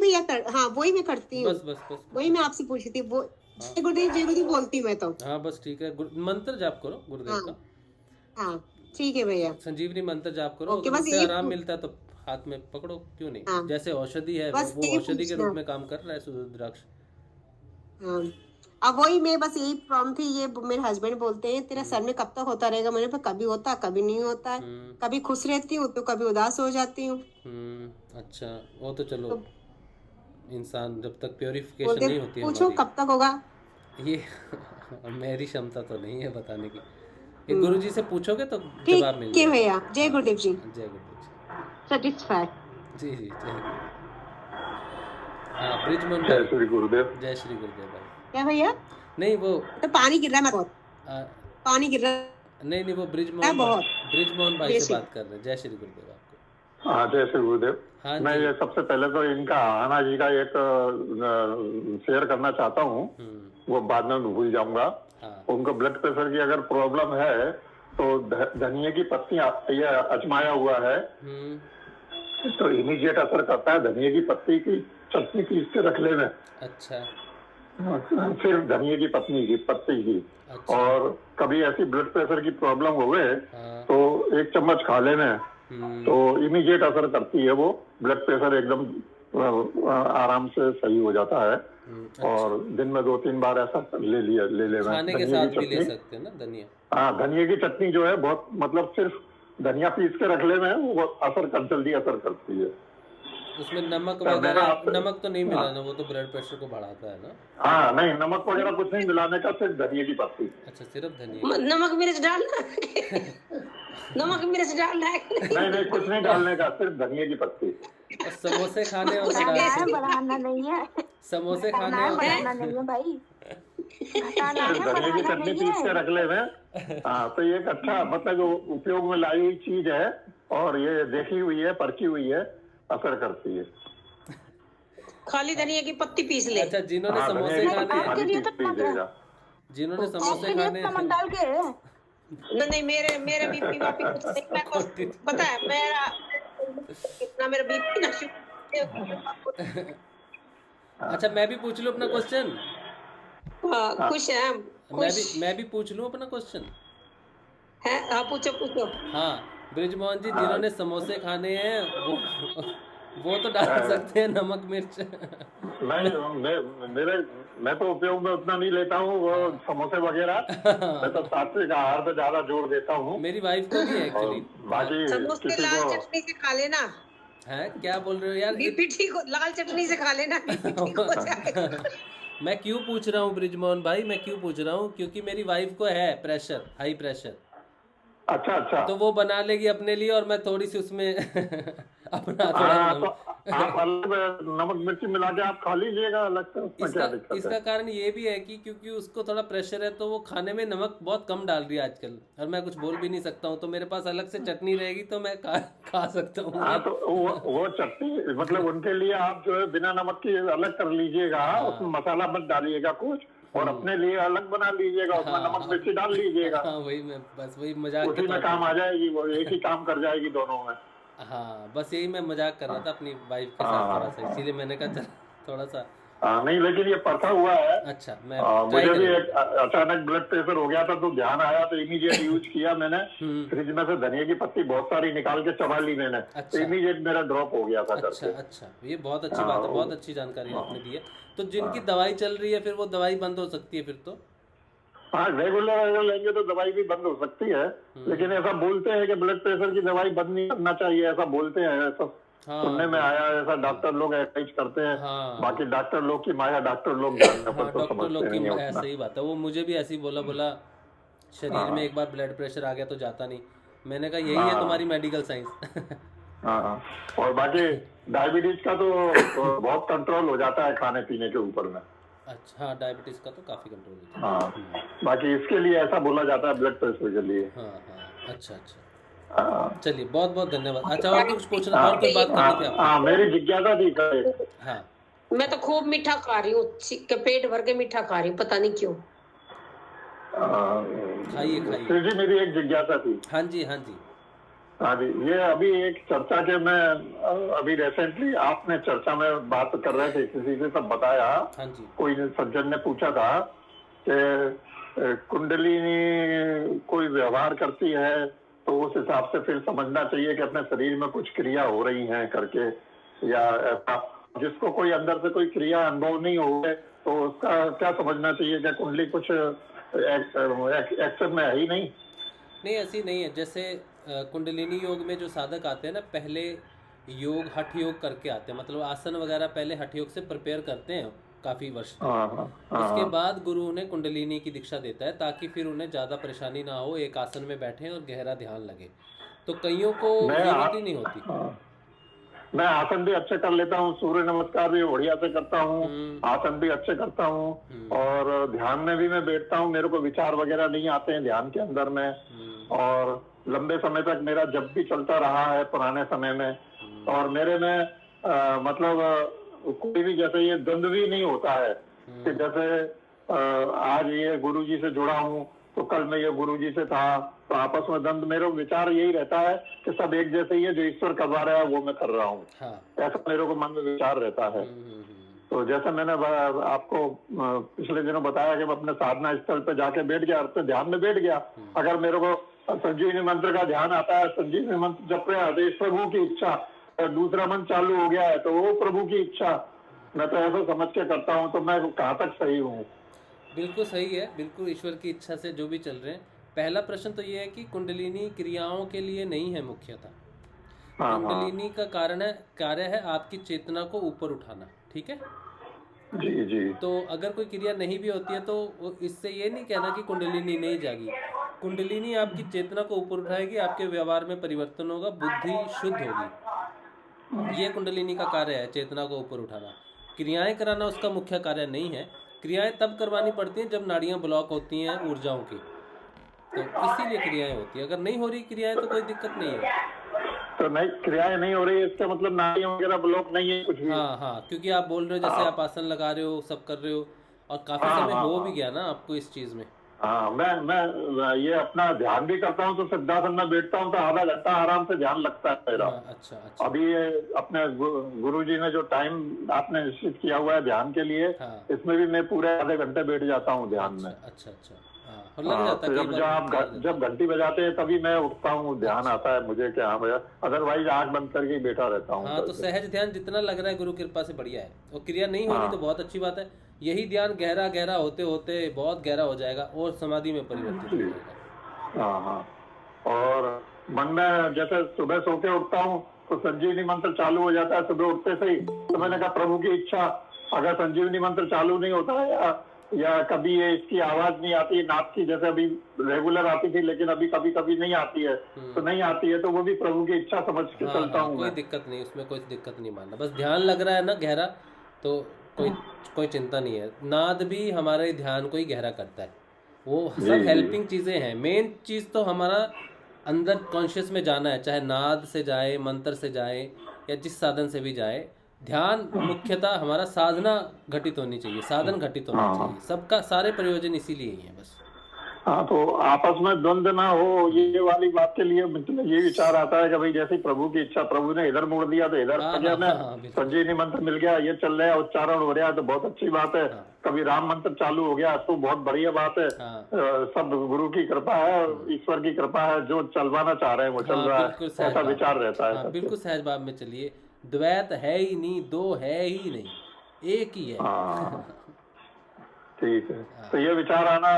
मैं करती हूँ। बस बस बस वही मैं आपसे पूछी थी, वो हाँ जय गुरुदेव बोलती हूँ मैं तो। हाँ, बस ठीक है। मंत्र जाप करो गुरुदेव हाँ का। हाँ, ठीक है भैया। संजीवनी मंत्र जाप करो, ओके, अगर बस उससे यही आराम मिलता है तो हाथ में पकड़ो, क्यों नहीं। हाँ, जैसे औषधि है, बस वो यही औषधि के पूछना। रूप में काम कर रहा है रुद्राक्ष। हाँ, अब वही मैं बस यही प्रॉब्लम थी, ये मेरे हस्बैंड बोलते हैं तेरा सर में कब तक होता रहेगा, मैंने कहा कभी होता कभी नहीं होता है, कभी खुश रहती हूँ तो कभी उदास हो जाती हूँ। अच्छा, वो तो चलो, तो इंसान जब तक प्योरिफिकेशन बोलते नहीं होती पूछो हमारी, कब तक होगा। ये मेरी क्षमता तो नहीं है बताने की। ये हम्म, गुरुजी से पूछोगे तो ठीक जवाब मिल है जाएगा। भैया, जय हाँ, गुरुदेव जी। जय गुरुदेव जी। सेटिस्फाइड। जी जी, जय गुरुदेव। हाँ, ब्रिजमोहन जय भाई। श्री गुरुदेव। जय श्री गुरुदेव भाई। क्या भैया? नहीं वो तो पानी गिर रहा है बहुत, आ, पानी गिर रहा नहीं वो है ब्रिजमोहन बहुत। ब्रिजमोहन भाई से जैसे बात कर रहे हैं। जय श्री गुरुदेव आपको। हाँ, जय श्री गुरुदेव। हाँ मैं जी। ये सबसे पहले तो इनका आना जी का एक शेयर करना चाहता हूँ, वो बाद में भूल जाऊंगा। हाँ उनको ब्लड प्रेशर की अगर प्रॉब्लम है तो धनिया की पत्ती ये अजमाया हुआ है तो इमीडिएट असर करता है। धनिया की पत्ती की चटनी पीस के रख लेना। अच्छा सिर्फ धनिया की पत्ती की। अच्छा। और कभी ऐसी ब्लड प्रेशर की प्रॉब्लम हो गए हाँ। तो 1 चम्मच खा लेना, तो इमीडिएट असर करती है वो। ब्लड प्रेशर एकदम आराम से सही हो जाता है। अच्छा। और दिन में 2-3 बार ऐसा ले लेना। खाने के धनिया साथ की भी ले चटनी, सकते हैं ना धनिया। हाँ, धनिया की चटनी जो है बहुत, मतलब सिर्फ धनिया पीस के रख लेना, वो जल्दी असर करती है। उसमें नमक तो मैंने वगैरह, नमक तो नहीं मिलाना, वो तो ब्लड प्रेशर को बढ़ाता है ना। हाँ नहीं, नमक वगैरह कुछ नहीं मिलाने का, सिर्फ धनिया की पत्ती। अच्छा, सिर्फ धनिया। नमक मिर्च डालना नमक मिर्च डालना है। नहीं कुछ नहीं डालने का, सिर्फ धनिया की पत्ती। और समोसे खाने हो तो डाल घटाना है, सकते। बढ़ाना नहीं है। समोसे घटाना खाने है, हो तो बढ़ाना नहीं है भाई। घटाना सिर्फ है, धनिया की बढ़ाना चटनी नहीं पीस के है। रख लेना। हाँ, तो ये एक अच्छा, मतलब उपयोग में लाई हुई चीज है, और ये देखी हुई है, परखी हुई है, असर करती है। खाली धनिया की पत्ती पीस ले। अच्छा, जिन्होंने हाँ, समोसे धनिया की खाने पत्ती हैं, खाली पीस देगा। जिन्होंने समोसे आपके लिए खाने नमक हैं, डाल के नहीं, मेरे बीपी वापी कुछ नहीं, मैं तो पता है मेरा कितना, मेरा बीपी ना अच्छा मैं भी पूछ लूं अपना क्वेश्चन। खुश है हम, खुश मैं भी पूछ लूं अपना क्वेश्चन। है। हाँ, पूछो। हाँ, ब्रिजमोहन जी, जिन्होंने समोसे खाने हैं वो तो डाल सकते हैं नमक मिर्च। मैं तो उपयोग में उतना नहीं लेता हूँ वो समोसे वगैरह। मैं तो सात्विक आहार पे ज्यादा जोर देता हूँ। मेरी वाइफ को भी है एक्चुअली। बाकी समोसे किसी लाल को चटनी से खा लेना, है क्या बोल रहे हो यार? बीपी ठीक हो, लाल चटनी से खा लेना, बीपी ठीक हो जाएगा। मैं क्यों पूछ रहा हूँ ब्रिजमोहन भाई, मैं क्यों पूछ रहा हूँ, क्योंकि मेरी वाइफ को है प्रेशर, हाई प्रेशर। अच्छा तो वो बना लेगी अपने लिए, और मैं थोड़ी सी उसमें अपना हाँ, थोड़ा तो आप अलग नमक मिर्ची मिला के आप खा लीजिएगा अलग से, उसमें क्या दिक्कत इसका है? कारण ये भी है कि क्योंकि उसको थोड़ा प्रेशर है, तो वो खाने में नमक बहुत कम डाल रही है आजकल, और मैं कुछ बोल भी नहीं सकता हूँ, तो मेरे पास अलग से चटनी रहेगी तो मैं खा सकता हूँ। हाँ, तो वो चटनी, मतलब उनके लिए आप जो है बिना नमक की अलग कर लीजिएगा, उसमें मसाला मत डालिएगा कुछ, और अपने लिए अलग बना लीजिएगा, उसमें नमक मिर्ची डाल लीजिएगा। हाँ, वही मजाक उसी में काम आ जाएगी, वो एक ही काम कर जाएगी दोनों में। हाँ, बस यही मैं मजाक कर रहा था अपनी वाइफ के साथ थोड़ा सा, इसीलिए मैंने कहा चल थोड़ा सा। नहीं, लेकिन ये परखा हुआ है। अच्छा, मैं मुझे भी एक अचानक ब्लड प्रेशर हो गया था, तो ध्यान आया, तो इमीडिएट यूज किया मैंने। फ्रिज में से धनिया की पत्ती बहुत सारी निकाल के चबा ली मैंने। अच्छा। तो इमीडिएट मेरा ड्रॉप हो गया था करके। अच्छा, ये बहुत अच्छी बात है, बहुत अच्छी जानकारी आपने दी है। तो जिनकी दवाई चल रही है, फिर वो दवाई बंद हो सकती है फिर तो? हाँ, रेगुलर अगर लेंगे तो दवाई भी बंद हो सकती है, लेकिन ऐसा बोलते हैं कि ब्लड प्रेशर की दवाई बंद नहीं करना चाहिए, ऐसा बोलते हैं, ऐसा सुनने में आया, ऐसा डॉक्टर लोग एडवाइज करते हैं। बाकी डॉक्टर लोग की माया, डॉक्टर लोग जानते हैं, तो डॉक्टर लोग समझते की नहीं माया, उतना। सही बात है। वो मुझे भी ऐसी बोला शरीर में एक बार ब्लड प्रेशर आ गया तो जाता नहीं, मैंने कहा यही है तुम्हारी मेडिकल साइंस। हाँ, और बाकी डायबिटीज का तो बहुत कंट्रोल हो जाता है खाने पीने के ऊपर में। अच्छा, हाँ, डायबिटीज का तो काफी कंट्रोल हो जाता हाँ, बाकी इसके लिए ऐसा बोला जाता है ब्लड प्रेशर के लिए। है। हाँ हाँ, अच्छा अच्छा, हाँ, चलिए बहुत बहुत धन्यवाद। अच्छा, और कुछ पूछना, और कोई बात करनी थी आपको? हाँ, मेरी जिज्ञासा थी कल। हाँ, मैं तो खूब मीठा खा रही हूँ, पेट भर के मीठा खा रही हूँ, पता नहीं क्यों। खाइए खाइए। फिर भी मेरी एक जिज्ञासा थी। हाँ जी हाँ जी। हाँ जी, ये अभी एक चर्चा के मैं अभी रिसेंटली आपने चर्चा में बात कर रहे थे, किसी से सब बताया। हाँ जी। कोई सज्जन ने पूछा था कि कुंडलिनी कोई व्यवहार करती है तो उस हिसाब से फिर समझना चाहिए कि अपने शरीर में कुछ क्रिया हो रही हैं करके, या ऐसा जिसको कोई अंदर से कोई क्रिया अनुभव नहीं हो तो उसका क्या समझना चाहिए कि कुंडली कुछ एक्शन में है ही नहीं? नहीं, ऐसी नहीं है। जैसे कुंडलिनी योग में जो साधक आते हैं ना, पहले योग हठ योग करके आते हैं, मतलब आसन वगैरह पहले हठ योग से प्रिपेयर करते हैं काफ़ी वर्ष तक। उसके बाद गुरु उन्हें कुंडलिनी की दीक्षा देता है ताकि फिर उन्हें ज़्यादा परेशानी ना हो, एक आसन में बैठें और गहरा ध्यान लगे। तो कईयों को जरूरत ही नहीं होती। मैं आसन भी अच्छे कर लेता हूँ, सूर्य नमस्कार भी बढ़िया से करता हूँ, आसन भी अच्छे करता हूँ, और ध्यान में भी मैं बैठता हूँ, मेरे को विचार वगैरह नहीं आते हैं ध्यान के अंदर में, और लंबे समय तक मेरा जब भी चलता रहा है पुराने समय में, और मेरे में मतलब कोई भी जैसे ये द्वंद्व भी नहीं होता है कि जैसे आज ये गुरुजी से जुड़ा हूँ तो कल मैं ये गुरुजी से था, तो आपस में द्वंद्व, मेरा विचार यही रहता है कि सब एक जैसे ही है, जो ईश्वर करवा रहा है वो मैं कर रहा हूँ। हाँ। ऐसा मेरे को मन में विचार रहता है। तो जैसे मैंने आपको पिछले दिनों बताया कि मैं अपने साधना स्थल पे जाके बैठ गया, अपने ध्यान में बैठ गया, अगर मेरे को संजीवनी मंत्र का ध्यान आता है, संजीवनी मंत्र जप रहे हैं, प्रभु की इच्छा, दूसरा मंत्र चालू हो गया है तो वो प्रभु की इच्छा, मैं तो ऐसा समझ के करता हूँ। तो मैं कहाँ तक सही हूँ? बिल्कुल सही है, बिल्कुल ईश्वर की इच्छा से जो भी चल रहे हैं। पहला प्रश्न तो ये है कि कुंडलिनी क्रियाओं के लिए नहीं है मुख्यतः। कुंडलिनी का कार्य है आपकी चेतना को ऊपर उठाना, ठीक है जी जी। तो अगर कोई क्रिया नहीं भी होती है तो इससे ये नहीं कहना कि कुंडलिनी नहीं जागी। कुंडलिनी आपकी चेतना को ऊपर उठाएगी, आपके व्यवहार में परिवर्तन होगा, बुद्धि शुद्ध होगी। ये कुंडलिनी का कार्य है, चेतना को ऊपर उठाना। क्रियाएं कराना उसका मुख्य कार्य नहीं है। क्रियाएं तब करवानी पड़ती हैं जब नाड़ियां ब्लॉक होती हैं ऊर्जाओं की, तो इसीलिए क्रियाएं होती है। अगर नहीं हो रही क्रियाएं तो कोई दिक्कत नहीं है। तो नहीं, क्रियाएं नहीं हो रही है इसका मतलब नाड़ियां वगैरह ब्लॉक नहीं है कुछ भी? हाँ हाँ, क्योंकि आप बोल रहे हो जैसे आप आसन लगा रहे हो, सब कर रहे हो, और काफी समय हो भी गया ना आपको इस चीज में। हाँ, मैं ये अपना ध्यान भी करता हूँ तो सिद्धासन में बैठता हूँ तो आधा घंटा आराम से ध्यान लगता है मेरा। अच्छा अच्छा। अभी ये अपने गुरुजी ने जो टाइम आपने निश्चित किया हुआ है ध्यान के लिए, इसमें भी मैं पूरे आधे घंटे बैठ जाता हूँ ध्यान में। अच्छा अच्छा, लग जाता है। जब आप जब घंटी बजाते हैं तभी मैं उठता हूँ, ध्यान आता है मुझे कि हाँ भैया, अदरवाइज आंख बंद करके बैठा रहता हूँ। हाँ, तो सहज ध्यान जितना लग रहा है गुरु कृपा से बढ़िया है, और क्रिया नहीं हो रही तो बहुत अच्छी बात है। यही ध्यान गहरा गहरा होते होते बहुत गहरा हो जाएगा और समाधि में परिवर्तित हो जाएगा। हाँ हाँ, और मन में जैसे सुबह सो के उठता हूँ तो संजीवनी मंत्र चालू हो जाता है सुबह उठते से ही। तो मैंने कहा प्रभु की इच्छा, अगर संजीवनी मंत्र चालू नहीं होता है या कभी ये इसकी आवाज नहीं आती है नाद की, जैसे अभी रेगुलर आती थी लेकिन अभी कभी कभी नहीं आती है, तो नहीं आती है तो वो भी प्रभु की इच्छा समझ के चलता हूँ। कोई दिक्कत नहीं, उसमें कोई दिक्कत नहीं मानना, बस ध्यान लग रहा है ना गहरा, तो कोई चिंता नहीं है। नाद भी हमारे ध्यान को ही गहरा करता है, वो सब हेल्पिंग चीजें हैं। मेन चीज तो हमारा अंदर कॉन्शियस में जाना है, चाहे नाद से जाए, मंत्र से जाए, या जिस साधन से भी जाए। ध्यान मुख्यतः हमारा साधना घटित होनी चाहिए, साधन घटित होना चाहिए, सबका सारे प्रयोजन इसीलिए ही है बस। हाँ, तो आपस में द्वंद्व ना हो, ये वाली बात के लिए मतलब ये विचार आता है कि भाई जैसे प्रभु की इच्छा, प्रभु ने इधर मोड़ दिया तो इधर आ गया, मैं संजीवनी मंत्र मिल गया, ये चल रहा है, उच्चारण हो रहा है तो बहुत अच्छी बात है। कभी राम मंत्र चालू हो गया तो बहुत बढ़िया बात है। सब गुरु की कृपा है, ईश्वर की कृपा है, जो चलवाना चाह रहे हैं वो चल रहा है, ऐसा विचार रहता है। बिल्कुल सहज भाव में चलिए, द्वैत है ही नहीं, दो है ही नहीं, एक ही है। ठीक है, तो ये विचार आना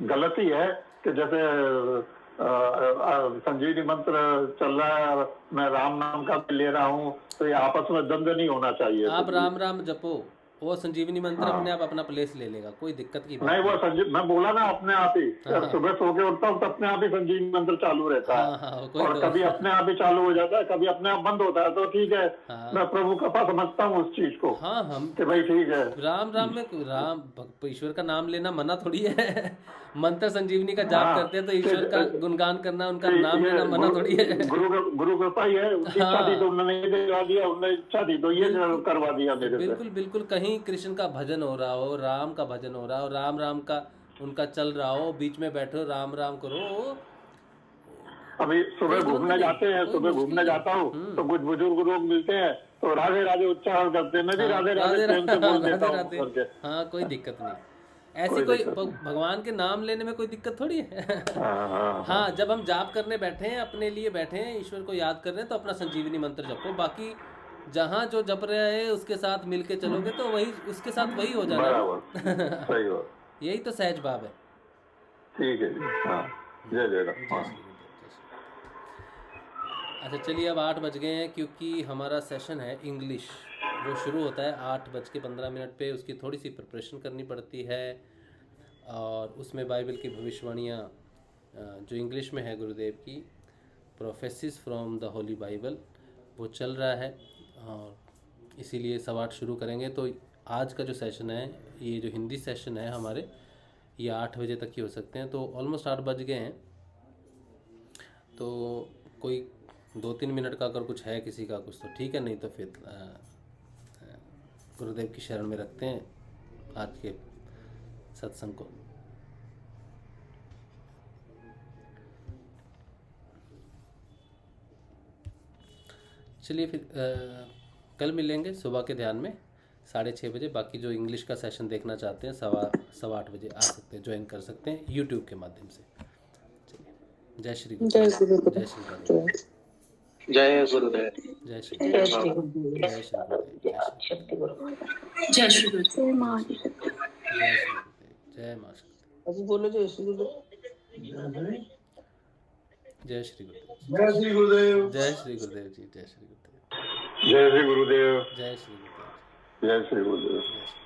गलती है कि जैसे संजीवनी मंत्र चल रहा है, मैं राम नाम का ले रहा हूँ, तो ये आपस में द्वंद्व नहीं होना चाहिए। आप राम राम जपो, वो संजीवनी मंत्र अपने आप अपना प्लेस ले लेगा, कोई दिक्कत की बात नहीं। वो संजीव मैं बोला ना अपने आप ही, सुबह सो के उठता हूँ तो अपने आप ही संजीवनी मंत्र चालू रहता है। और कभी अपने आप ही चालू हो जाता है, कभी अपने आप बंद होता है, तो ठीक है। मैं प्रभु कृपा समझता हूँ उस चीज को। हाँ, हम कि भाई ठीक है। राम राम में राम ईश्वर का नाम लेना मना थोड़ी है। मंत्र संजीवनी का जाप करते हैं तो ईश्वर का गुणगान करना, उनका नाम लेना मना थोड़ी है। गुरु कृपा ही है। इच्छा थी तो उन्होंने ये दिलवा दिया, उन्होंने इच्छा थी तो ये करवा दिया मेरे से। बिल्कुल बिल्कुल। कहीं कृष्ण का भजन हो रहा हो, राम का भजन हो रहा हो, राम राम का उनका चल रहा हो, बीच में बैठो राम राम करो। अभी सुबह घूमने जाते हैं, सुबह घूमने जाता हूँ तो कुछ बुजुर्ग लोग मिलते हैं तो राधे राधे उच्चारण करते हैं। मैं भी राधे राधे प्रेम से बोल देता हूँ। हाँ, कोई दिक्कत नहीं। ऐसी कोई भगवान के नाम लेने में कोई दिक्कत थोड़ी है। हाँ, जब हम जाप करने बैठे हैं, अपने लिए बैठे हैं, ईश्वर को याद कर रहे हैं, तो अपना संजीवनी मंत्र जपो। बाकी जहाँ जो जप रहे हैं उसके साथ मिलके चलोगे तो वही उसके साथ वही हो जाना। सही बात। यही तो सहज भाव है। ठीक है जी। हाँ, जय जय राम। अच्छा चलिए, अब 8 बज गए हैं, क्योंकि हमारा सेशन है इंग्लिश, वो शुरू होता है 8:15 पे। उसकी थोड़ी सी प्रिपरेशन करनी पड़ती है और उसमें बाइबल की भविष्यवाणियाँ जो इंग्लिश में है गुरुदेव की, prophecies from the Holi Bible, वो चल रहा है और इसीलिए 8:15 शुरू करेंगे। तो आज का जो सेशन है, ये जो हिंदी सेशन है हमारे, ये 8 बजे तक ही हो सकते हैं। तो ऑलमोस्ट 8 बज गए हैं, तो कोई 2-3 मिनट का अगर कुछ है किसी का कुछ तो ठीक है, नहीं तो फिर गुरुदेव की शरण में रखते हैं आज के सत्संग को। चलिए फिर कल मिलेंगे सुबह के ध्यान में 6:30 बजे। बाकी जो इंग्लिश का सेशन देखना चाहते हैं 8:15 बजे आ सकते हैं, ज्वाइन कर सकते हैं यूट्यूब के माध्यम से। चलिए, जय श्री गुरु, जय श्री गुरु, जय श्री गुरु, जय गुरुदेव, जय श्री गुरु, जय श्री गुरु, जय श्री गुरु, जय श्री गुरु, जय मां शक्ति, जय मां शक्ति। अभी बोलो जय श्री गुरु, जय श्री गुरुदेव, जय श्री गुरुदेव, जय श्री गुरुदेव जी, जय श्री गुरुदेव, जय श्री गुरुदेव, जय श्री गुरुदेव, जय श्री गुरुदेव। जय श्री